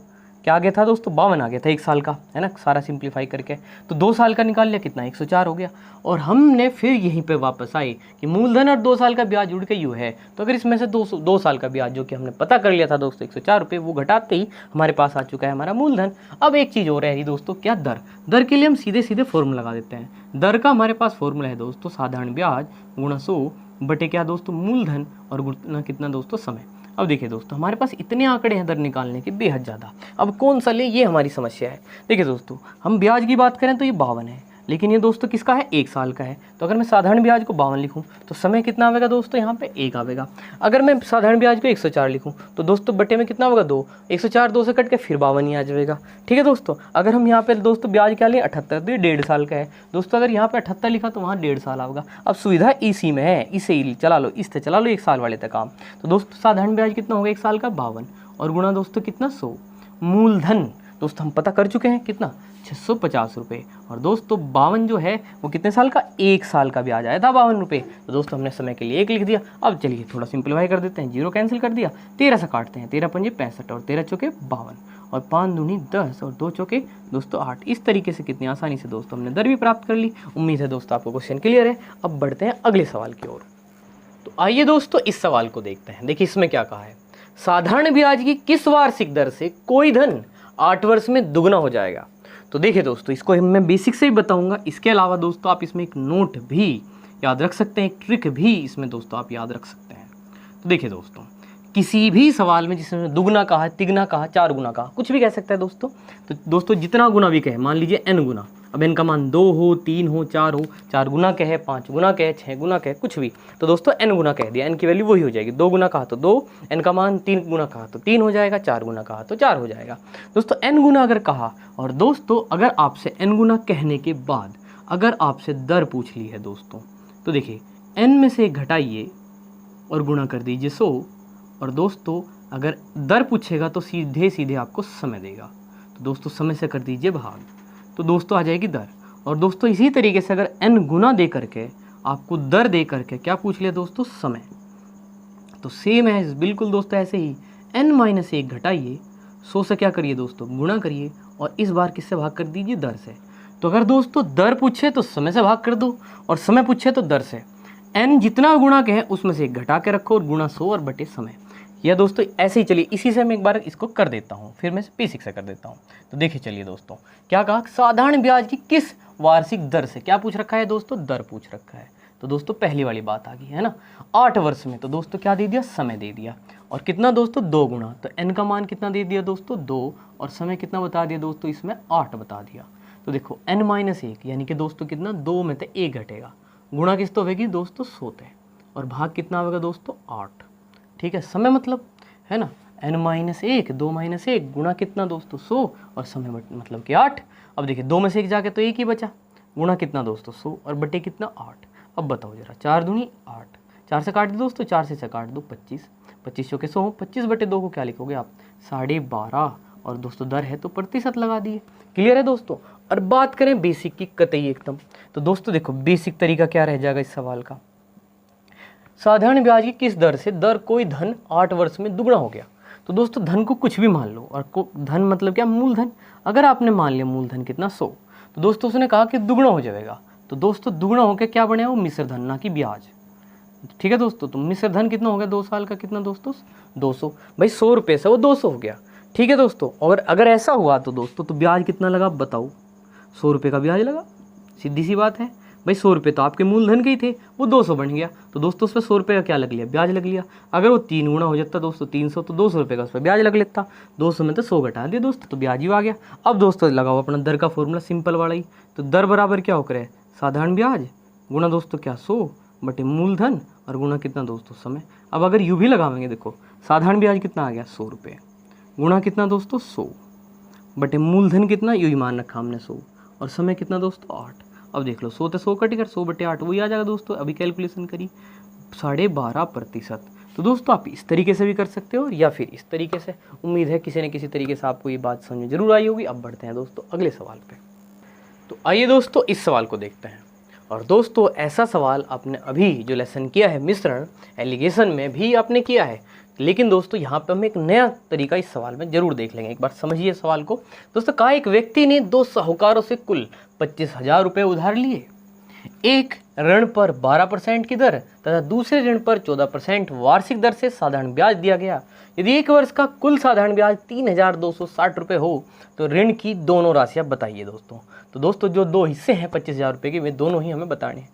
क्या आ गया था दोस्तों 52 आ गया था 1 साल का, है ना, सारा सिंप्लीफाई करके। तो 2 साल का निकाल लिया कितना 104 हो गया। और हमने फिर यहीं पे वापस आए कि मूलधन और 2 साल का ब्याज जुड़ के यूँ है, तो अगर इसमें से 2 साल का ब्याज जो कि हमने पता कर लिया था दोस्तों 104 रुपये, वो घटाते ही हमारे पास आ चुका है हमारा मूलधन। अब एक चीज़ और है दोस्तों, क्या दर के लिए हम सीधे सीधे फॉर्मूला लगा देते हैं। दर का हमारे पास फॉर्मूला है दोस्तों साधारण ब्याज गुणा 100 बटे क्या दोस्तों मूलधन, और गुणा कितना दोस्तों समय। अब देखिए दोस्तों हमारे पास इतने आंकड़े हैं दर निकालने के बेहद ज़्यादा, अब कौन सा ले ये हमारी समस्या है। देखिए दोस्तों हम ब्याज की बात करें तो ये 52 है, लेकिन ये दोस्तों किसका है 1 साल का है। तो अगर मैं साधारण ब्याज को 52 लिखूं तो समय कितना आवेगा दोस्तों, यहाँ पे 1 आवेगा। अगर मैं साधारण ब्याज को 104 लिखूं तो दोस्तों बटे में कितना होगा 2, 104 2 से कट के फिर 52 ही आ जाएगा। ठीक है दोस्तों, अगर हम यहाँ पे दोस्तों ब्याज क्या लें 78, तो ये 1.5 साल का है दोस्तों। अगर यहाँ पे 78 लिखा तो वहाँ 1.5 साल आएगा। अब सुविधा इसी में है, इसे चला लो, इससे चला लो 1 साल वाले तक काम। तो दोस्तों साधारण ब्याज कितना होगा 1 साल का 52, और गुणा दोस्तों कितना 100। मूलधन दोस्तों हम पता कर चुके हैं कितना 650 रुपये, और दोस्तों 52 जो है वो कितने साल का 1 साल का ब्याज आया था 52 रुपये। तो दोस्तों हमने समय के लिए 1 लिख दिया। अब चलिए थोड़ा सिंप्लीफाई कर देते हैं, 0 कैंसिल कर दिया, 13 से काटते हैं, 13 पंजे 65 और 13 चौके 52 और 5 दूनी 10 और 2 चौके दोस्तों 8। इस तरीके से कितनी आसानी से दोस्तों हमने दर भी प्राप्त कर ली। उम्मीद है दोस्तों आपको क्वेश्चन क्लियर है। अब बढ़ते हैं अगले सवाल की ओर। तो आइए दोस्तों इस सवाल को देखते हैं। देखिए इसमें क्या कहा है, साधारण ब्याज की किस वार्षिक दर से कोई धन 8 वर्ष में दुगना हो जाएगा। तो देखिए दोस्तों इसको मैं बेसिक से ही बताऊंगा, इसके अलावा दोस्तों आप इसमें एक नोट भी याद रख सकते हैं, एक ट्रिक भी इसमें दोस्तों आप याद रख सकते हैं। तो देखिए दोस्तों किसी भी सवाल में जिसमें दुगना कहा, तिगना कहा, 4 गुना कहा, कुछ भी कह सकता है दोस्तों। तो दोस्तों जितना गुना भी कहे, मान लीजिए n गुना, अब n का मान 2 हो, 3 हो, 4 हो, 4 गुना क्या है, 5 गुना क्या है, 6 गुना क्या है, कुछ भी, तो दोस्तों n गुना कह दिया, n की वैल्यू वही हो जाएगी। 2 गुना कहा तो 2, n का मान 3 गुना कहा तो 3 हो जाएगा, 4 गुना कहा तो 4 हो जाएगा। दोस्तों n गुना अगर कहा, और दोस्तों अगर आपसे n गुना कहने के बाद अगर आपसे दर पूछ ली है दोस्तों, तो देखिए n में से एक घटाइए और गुणा कर दीजिए 100, और दोस्तों अगर दर पूछेगा तो सीधे सीधे आपको समय देगा, तो दोस्तों समय से कर दीजिए भाग, तो दोस्तों आ जाएगी दर। और दोस्तों इसी तरीके से अगर n गुना दे करके आपको दर दे करके क्या पूछ लिया दोस्तों, समय, तो सेम है बिल्कुल दोस्तों ऐसे ही n-1 घटाइए 100 से क्या करिए दोस्तों, गुणा करिए, और इस बार किससे भाग कर दीजिए, दर से। तो अगर दोस्तों दर पूछे तो समय से भाग कर दो, और समय पूछे तो दर से। n जितना गुणा के है उसमें से 1 घटा के रखो और गुणा 100 और बटे समय। यह दोस्तों ऐसे ही चलिए, इसी से मैं एक बार इसको कर देता हूँ, फिर मैं P6 से कर देता हूँ। तो देखिए चलिए दोस्तों, क्या कहा, साधारण ब्याज की किस वार्षिक दर से, क्या पूछ रखा है दोस्तों, दर पूछ रखा है। तो दोस्तों पहली वाली बात आ गई है ना, 8 वर्ष में, तो दोस्तों क्या दे दिया, समय दे दिया, और कितना दोस्तों, 2 गुना, तो n का मान कितना दे दिया दोस्तों, 2, और समय कितना बता दिया दोस्तों, इसमें 8 बता दिया। तो देखो n-1 यानी कि दोस्तों कितना, 2 में से 1 घटेगा, गुणा किस तो होगी दोस्तों 100 थे, और भाग कितना होगा दोस्तों 8, ठीक है, समय मतलब है ना, n-1 2-1 गुणा कितना दोस्तों 100, और समय मतलब कि 8। अब देखिए 2 में से 1 जाके तो 1 ही बचा, गुणा कितना दोस्तों 100 और बटे कितना 8। अब बताओ जरा, 4 दूनी 8, 4 से काट दो दोस्तों, 4 से काट दो 25, 25 चौके 100, 25 बटे 2 को क्या लिखोगे आप, 12.5, और दोस्तों दर है तो प्रतिशत लगा दिए। क्लियर है दोस्तों। और बात करें बेसिक की कतई एकदम, तो दोस्तों देखो बेसिक तरीका क्या रह जाएगा इस सवाल का, साधारण ब्याज की किस दर से दर कोई धन 8 वर्ष में दुगना हो गया। तो दोस्तों धन को कुछ भी मान लो, और धन मतलब क्या, मूलधन। अगर आपने मान लिया मूलधन कितना 100, तो दोस्तों उसने कहा कि दुगना हो जाएगा, तो दोस्तों दुगना होकर क्या बनेगा, वो मिश्र धन, ना कि ब्याज। ठीक है दोस्तों, तो मिश्र धन कितना हो गया 2 साल का, कितना दोस्तों 200, भाई 100 रुपये से वो 200 हो गया। ठीक है दोस्तों, और अगर ऐसा हुआ तो दोस्तों तो ब्याज कितना लगा बताओ, 100 रुपये का ब्याज लगा, सीधी सी बात है भाई। 100 रुपये तो आपके मूलधन के ही थे, वो 200 बन गया, तो दोस्तों उस पर 100 रुपये का क्या लग लिया, ब्याज लग लिया। अगर वो 3 गुना हो जाता दोस्तों 300, तो 200 रुपये का उस पर ब्याज लग लेता, 200 में तो 100 घटा दिया दोस्तों, तो ब्याज ही आ गया। अब दोस्तों लगाओ अपना दर का फॉर्मूला सिंपल वाला ही, तो दर बराबर क्या होकर है, साधारण ब्याज गुणा दोस्तों क्या 100 बटे मूलधन, और गुणा कितना दोस्तों समय। अब अगर यूँ भी लगावेंगे, देखो साधारण ब्याज कितना आ गया 100 रुपये, गुणा कितना दोस्तों 100 बटे मूलधन कितना, यू ही मान रखा हमने 100, और समय कितना दोस्तों 8। अब देख लो 100 तो 100 कटेगा, 100 बटे 8 वही आ जाएगा दोस्तों। अभी कैलकुलेशन करी 12.5%। तो दोस्तों आप इस तरीके से भी कर सकते हो या फिर इस तरीके से। उम्मीद है किसी न किसी तरीके से आपको ये बात समझ में जरूर आई होगी। अब बढ़ते हैं दोस्तों अगले सवाल पे। तो आइए दोस्तों इस सवाल को देखते हैं। और दोस्तों ऐसा सवाल आपने अभी जो लेसन किया है मिश्रण एलिगेशन में भी आपने किया है, लेकिन दोस्तों यहाँ पे हम एक नया तरीका इस सवाल में जरूर देख लेंगे। एक बार समझिए सवाल को। दोस्तों कहा एक व्यक्ति ने 2 साहूकारों से कुल 25,000 रुपये उधार लिए। एक ऋण पर 12% की दर तथा दूसरे ऋण पर 14% वार्षिक दर से साधारण ब्याज दिया गया। यदि एक वर्ष का कुल साधारण ब्याज 3,260 रुपये हो तो ऋण की दोनों राशियां बताइए दोस्तों। तो दोस्तों जो 2 हिस्से हैं 25,000 रुपये के, वे दोनों ही हमें बताने हैं।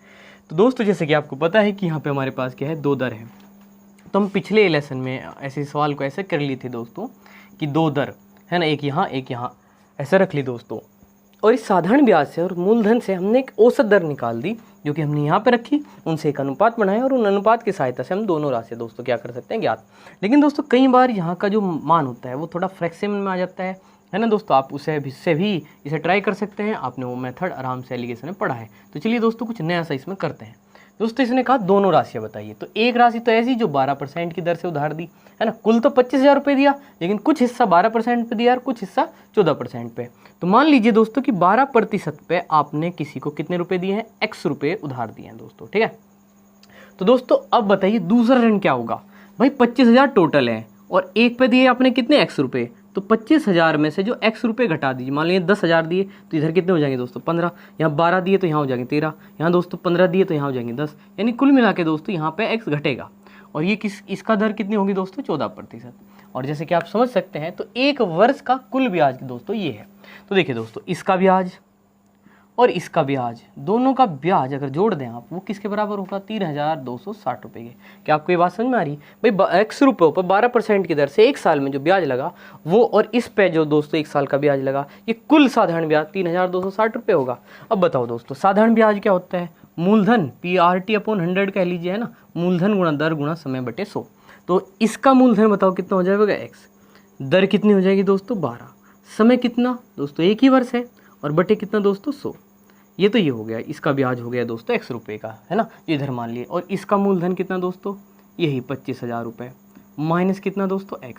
तो दोस्तों जैसे कि आपको पता है कि यहाँ पे हमारे पास क्या है, 2 दर है। तो हम पिछले लेसन में ऐसे सवाल को ऐसे कर ली थी दोस्तों कि 2 दर है ना, एक यहाँ ऐसे रख ली दोस्तों। और इस साधारण ब्याज से और मूलधन से हमने एक औसत दर निकाल दी, जो कि हमने यहाँ पे रखी, उनसे एक अनुपात बनाया, और उन अनुपात की सहायता से हम दोनों राशियाँ दोस्तों क्या कर सकते हैं, ज्ञात। लेकिन दोस्तों कई बार यहाँ का जो मान होता है वो थोड़ा फ्रैक्शन में आ जाता है ना दोस्तों। आप उससे भी इसे ट्राई कर सकते हैं, आपने वो मेथड आराम से एलिगेशन में पढ़ा है। तो चलिए दोस्तों कुछ नया सा इसमें करते हैं। दोस्तों इसने कहा दोनों राशियाँ बताइए। तो एक राशि तो ऐसी जो 12% की दर से उधार दी है ना, कुल तो 25,000 रुपये दिया, लेकिन कुछ हिस्सा 12% पे दिया और कुछ हिस्सा 14% पे। तो मान लीजिए दोस्तों कि 12% पे आपने किसी को कितने रुपए दिए हैं, x रुपये उधार दिए हैं दोस्तों, ठीक है। तो दोस्तों अब बताइए दूसरा ऋण क्या होगा। भाई 25,000 टोटल है और एक पे दिए आपने कितने, x रुपये। तो 25,000 में से जो x रुपये घटा दीजिए, मान लीजिए 10,000 दिए तो इधर कितने हो जाएंगे दोस्तों 15, यहाँ 12 दिए तो यहाँ हो जाएंगे 13, यहाँ दोस्तों 15 दिए तो यहाँ हो जाएंगे 10, यानी कुल मिला के दोस्तों यहाँ पे x घटेगा। और ये इसका दर कितनी होगी दोस्तों 14%। और जैसे कि आप समझ सकते हैं तो एक वर्ष का कुल ब्याज दोस्तों ये है। तो देखिए दोस्तों इसका ब्याज और इसका ब्याज, दोनों का ब्याज अगर जोड़ दें आप, वो किसके बराबर होगा? 3,260 रुपये के। क्या आपको ये बात समझ में आ रही? भाई x रुपये पर 12% की दर से एक साल में जो ब्याज लगा वो, और इस पे जो दोस्तों एक साल का ब्याज लगा, ये कुल साधारण ब्याज 3,260 रुपये होगा। अब बताओ दोस्तों, साधारण ब्याज क्या होता है? मूलधन PRT/100 कह लीजिए, है ना, मूलधन गुणा दर गुणा समय बटे 100। तो इसका मूलधन बताओ कितना हो जाएगा? x। दर कितनी हो जाएगी दोस्तों? 12। समय कितना दोस्तों? 1 ही वर्ष है, और बटे कितना दोस्तों? 100। ये तो ये हो गया, इसका ब्याज हो गया दोस्तों x रुपये का, है ना, इधर मान लिए। और इसका मूलधन कितना दोस्तों? यही 25,000 रुपये, माइनस कितना दोस्तों? x।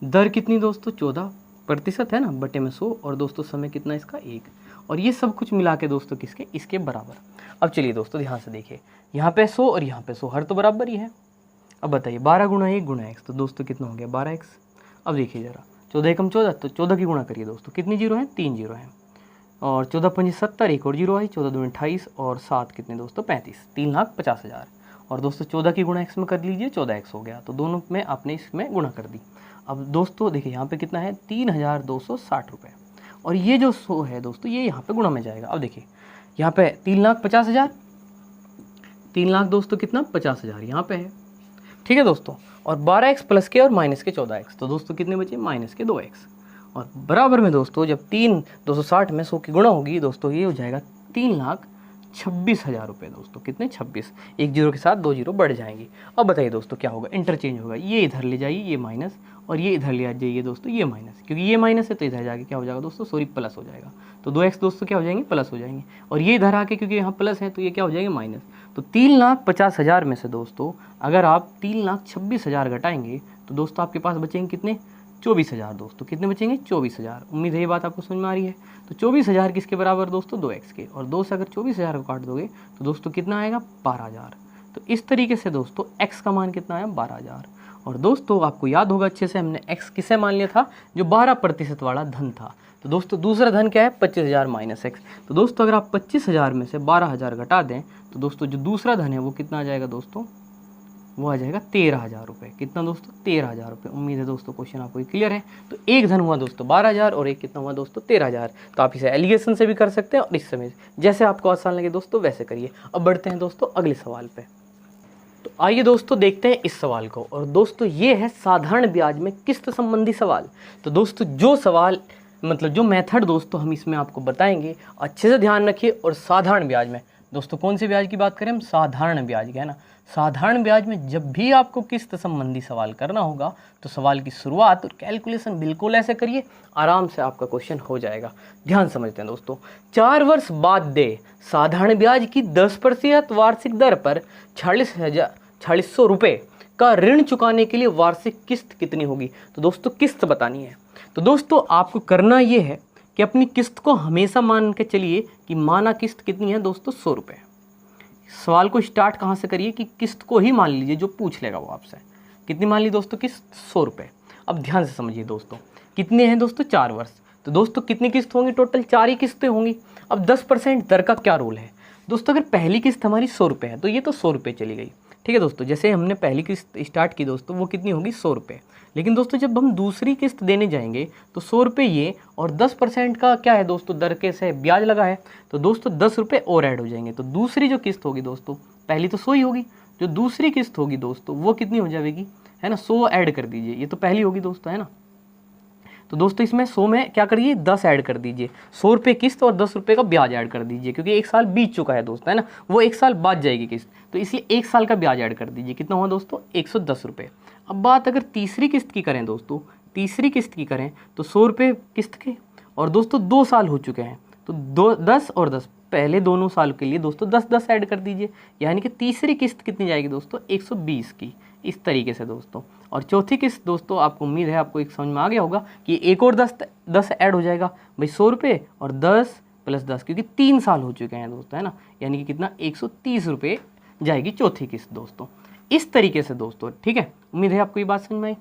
दर कितनी दोस्तों? 14% है ना, बटे में 100। और दोस्तों समय कितना इसका? 1। और ये सब कुछ मिला के दोस्तों किसके? इसके बराबर। अब चलिए दोस्तों ध्यान से देखिए, यहाँ पे 100 और यहाँ पे 100, हर तो बराबर ही है। अब बताइए 12 गुणा 1 गुणा x, तो दोस्तों कितना हो गया? 12x। अब देखिए ज़रा, 14 एकम 14, तो 14 की गुणा करिए दोस्तों, कितनी जीरो है? 3 जीरो है। और 14 पंजी 70, एक और जीरो आई, 14 दूनी 28, और 7 कितने दोस्तों? 35, 3,50,000। और दोस्तों 14 की गुणा x में कर लीजिए, 14x हो गया। तो दोनों में आपने इसमें गुणा कर दी। अब दोस्तों देखिए यहाँ पे कितना है? 3,260 रुपये। और ये जो 100 है दोस्तों, ये यहाँ पे गुणा में जाएगा। अब देखिए यहाँ पे 3,50,000, 3 लाख दोस्तों कितना? 50,000 यहाँ पे है, ठीक है दोस्तों। और 12x प्लस के और माइनस के 14x, तो दोस्तों कितने बचे? माइनस के 2x। और बराबर में दोस्तों जब 3,260 में 100 की गुणा होगी दोस्तों, ये हो जाएगा 3,26,000 रुपये दोस्तों। कितने? 26। एक जीरो के साथ 2 जीरो बढ़ जाएंगी। अब बताइए दोस्तों क्या होगा? इंटरचेंज होगा, ये इधर ले जाइए ये माइनस, और ये इधर ले जाइए दोस्तों ये माइनस, क्योंकि ये माइनस है तो इधर जाके क्या हो जाएगा दोस्तों? सॉरी प्लस हो जाएगा। तो 2x दोस्तों क्या हो जाएंगे? प्लस हो जाएंगे। और ये इधर आके क्योंकि यहाँ प्लस है तो ये क्या हो जाएंगे? माइनस। तो 3,50,000 में से दोस्तों अगर आप 3,26,000 घटाएंगे तो दोस्तों आपके पास बचेंगे कितने? 24,000 दोस्तों। कितने बचेंगे? 24,000। उम्मीद है ये बात आपको समझ में आ रही है। तो 24,000 किसके बराबर दोस्तों? 2x के। और 2 से अगर 24,000 को काट दोगे तो दोस्तों कितना आएगा? 12,000। तो इस तरीके से दोस्तों x का मान कितना आया? 12,000। और दोस्तों आपको याद होगा अच्छे से, हमने x किसे मान लिया था? जो 12% वाला धन था। तो दोस्तों दूसरा धन क्या है? 25,000 माइनस x। तो दोस्तों अगर आप 25,000 में से 12,000 घटा दें तो दोस्तों जो दूसरा धन है वो कितना आ जाएगा दोस्तों? वो आ जाएगा 13,000 रुपये। कितना दोस्तों? 13,000 रुपये। उम्मीद है दोस्तों क्वेश्चन आपको क्लियर है। तो एक धन हुआ दोस्तों 12,000 और एक कितना हुआ दोस्तों? 13,000। तो आप इसे एलिगेशन से भी कर सकते हैं और इस समय जैसे आपको आसान लगे दोस्तों वैसे करिए। अब बढ़ते हैं दोस्तों अगले सवाल पे। तो आइए दोस्तों देखते हैं इस सवाल को। और दोस्तों ये है साधारण ब्याज में किस्त संबंधी सवाल। तो दोस्तों जो सवाल मतलब जो मेथड दोस्तों हम इसमें आपको बताएंगे, अच्छे से ध्यान रखिए। और साधारण ब्याज में दोस्तों कौन से ब्याज की बात करें हम? साधारण ब्याज की, है ना। साधारण ब्याज में जब भी आपको किस्त संबंधी सवाल करना होगा तो सवाल की शुरुआत और कैलकुलेशन बिल्कुल ऐसे करिए, आराम से आपका क्वेश्चन हो जाएगा। ध्यान समझते हैं दोस्तों। 4 वर्ष बाद दे साधारण ब्याज की 10% वार्षिक दर पर 46,000 रुपये का ऋण चुकाने के लिए वार्षिक किस्त कितनी होगी? तो दोस्तों किस्त बतानी है। तो दोस्तों आपको करना ये है कि अपनी किस्त को हमेशा मान के चलिए कि माना किस्त कितनी है दोस्तों? 100 रुपये। सवाल को स्टार्ट कहाँ से करिए कि किस्त को ही मान लीजिए, जो पूछ लेगा वो आपसे। कितनी मान ली दोस्तों? किस्त 100 रुपये। अब ध्यान से समझिए दोस्तों, कितने हैं दोस्तों? 4 वर्ष। तो दोस्तों कितनी किस्त होंगी? टोटल 4 ही किस्तें होंगी। अब 10% दर का क्या रोल है दोस्तों? अगर पहली किस्त हमारी 100 रुपये है तो ये तो 100 रुपये चली गई, ठीक है दोस्तों। जैसे हमने पहली किस्त स्टार्ट की दोस्तों वो कितनी होगी? 100 रुपये। लेकिन दोस्तों जब हम दूसरी किस्त देने जाएंगे तो 100 रुपये ये और 10% का क्या है दोस्तों? दर के से ब्याज लगा है, तो दोस्तों 10 रुपये और ऐड हो जाएंगे। तो दूसरी जो किस्त होगी दोस्तों, पहली तो 100 ही होगी, जो दूसरी किस्त होगी दोस्तों वो कितनी हो जाएगी? है ना, 100 ऐड कर दीजिए। ये तो पहली होगी दोस्तों, है ना। तो दोस्तों इसमें 100 में क्या करिए? 10 ऐड कर दीजिए। 100 रुपये किस्त और 10 रुपये का ब्याज ऐड कर दीजिए, क्योंकि 1 साल बीत चुका है दोस्तों, है ना। वो 1 साल बाद जाएगी किस्त, तो इसलिए 1 साल का ब्याज ऐड कर दीजिए। कितना हुआ दोस्तों? 110 रुपये। अब बात अगर तीसरी किस्त की करें दोस्तों, तीसरी किस्त की करें तो 100 रुपये किस्त के, और दोस्तों 2 साल हो चुके हैं तो 10 और 10 पहले दोनों साल के लिए दोस्तों 10-10 ऐड कर दीजिए। यानी कि तीसरी किस्त कितनी जाएगी दोस्तों? 120 की। इस तरीके से दोस्तों। और चौथी किस्त दोस्तों आपको उम्मीद है आपको एक समझ में आ गया होगा कि एक और 10 ऐड हो जाएगा भाई। 100 रुपये और 10 प्लस 10, क्योंकि 3 साल हो चुके हैं दोस्तों, है ना। यानी कि कितना? 130 रुपये जाएगी चौथी किस्त दोस्तों। इस तरीके से दोस्तों, ठीक है। उम्मीद है आपको ये बात समझ में आई।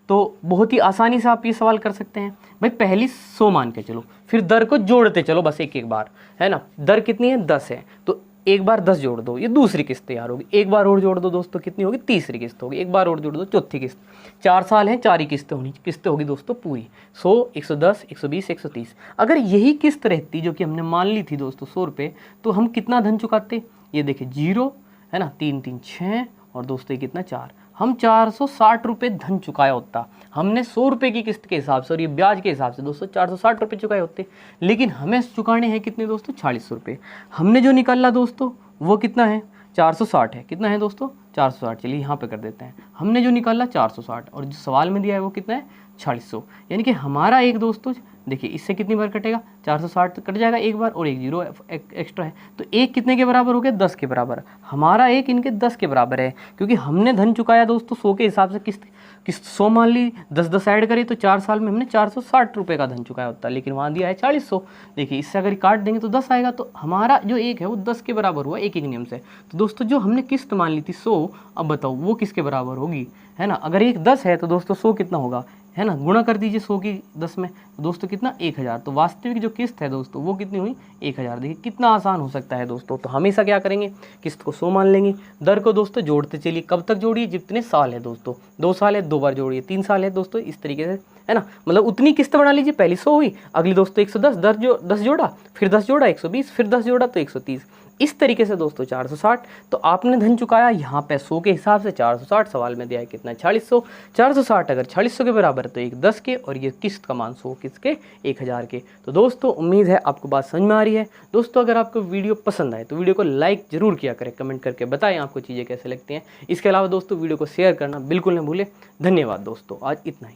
तो बहुत ही आसानी से आप ये सवाल कर सकते हैं भाई। पहली 100 मान के चलो, फिर दर को जोड़ते चलो बस एक एक बार, है ना। दर कितनी है? 10 है, तो एक बार 10 जोड़ दो, ये दूसरी किस्त तैयार होगी। एक बार और जोड़ दो दोस्तों, कितनी होगी? तीसरी किस्त होगी। एक बार और जोड़ दो, चौथी किस्त। 4 साल है, 4 ही किस्तें होगी दोस्तों पूरी। 100, 110, 120, 130। अगर यही किस्त रहती जो कि हमने मान ली थी दोस्तों 100 रुपये, तो हम कितना धन चुकाते? ये देखिए 0 है ना, 3 3 6 और दोस्तों ये कितना 4, हम 460 रुपये धन चुकाया होता। हमने 100 रुपये की किस्त के हिसाब से और ये ब्याज के हिसाब से दोस्तों 460 रुपये चुकाए होते। लेकिन हमें चुकाने हैं कितने दोस्तों? 4600 रुपये। हमने जो निकाला दोस्तों वो कितना है? 460 है। कितना है दोस्तों? 460। चलिए यहाँ पे कर देते हैं। हमने जो निकाला 460 और जो सवाल में दिया है वो कितना है? 4600। यानी कि हमारा एक दोस्तों, देखिए इससे कितनी बार कटेगा? 460 कट जाएगा एक बार और एक जीरो एक्स्ट्रा है, तो एक कितने के बराबर हो गया? 10 के बराबर। हमारा एक इनके 10 के बराबर है, क्योंकि हमने धन चुकाया दोस्तों 100 के हिसाब से। किस्त 100 मान ली, 10 ऐड करें तो 4 साल में हमने 460 रुपये का धन चुकाया होता है, लेकिन वहाँ दिया है 4600। देखिए इससे अगर काट देंगे तो 10 आएगा, तो हमारा जो एक है वो 10 के बराबर हुआ एक नियम से। तो दोस्तों जो हमने किस्त मान ली थी 100, अब बताओ वो किसके बराबर होगी? है ना, अगर एक 10 है तो दोस्तों 100 कितना होगा? है ना, गुणा कर दीजिए 100 की 10 में, तो दोस्तों कितना? 1000। तो वास्तविक जो किस्त है दोस्तों वो कितनी हुई? 1000। देखिए कितना आसान हो सकता है दोस्तों। तो हमेशा क्या करेंगे? किस्त को 100 मान लेंगे। दर को दोस्तों जोड़ते चलिए। कब तक जोड़िए? जितने साल है दोस्तों। 2 साल है 2 बार जोड़िए, 3 साल है दोस्तों, इस तरीके से, है ना। मतलब उतनी किस्त बना लीजिए। पहली 100 हुई, अगली दोस्तों 110, 10 जोड़ा, फिर 10 जोड़ा 120, फिर 10 जोड़ा तो 130। इस तरीके से दोस्तों 460। तो आपने धन चुकाया यहाँ पे 100 के हिसाब से 460। सवाल में दिया है कितना? 4600। 460 अगर 4600 के बराबर है तो एक 10 के, और ये किस्त का मान 100 किसके? 1000 के। तो दोस्तों उम्मीद है आपको बात समझ में आ रही है। दोस्तों अगर आपको वीडियो पसंद आए तो वीडियो को लाइक जरूर किया करें, कमेंट करके बताएं आपको चीज़ें कैसे लगती हैं। इसके अलावा दोस्तों वीडियो को शेयर करना बिल्कुल न भूलें। धन्यवाद दोस्तों, आज इतना ही।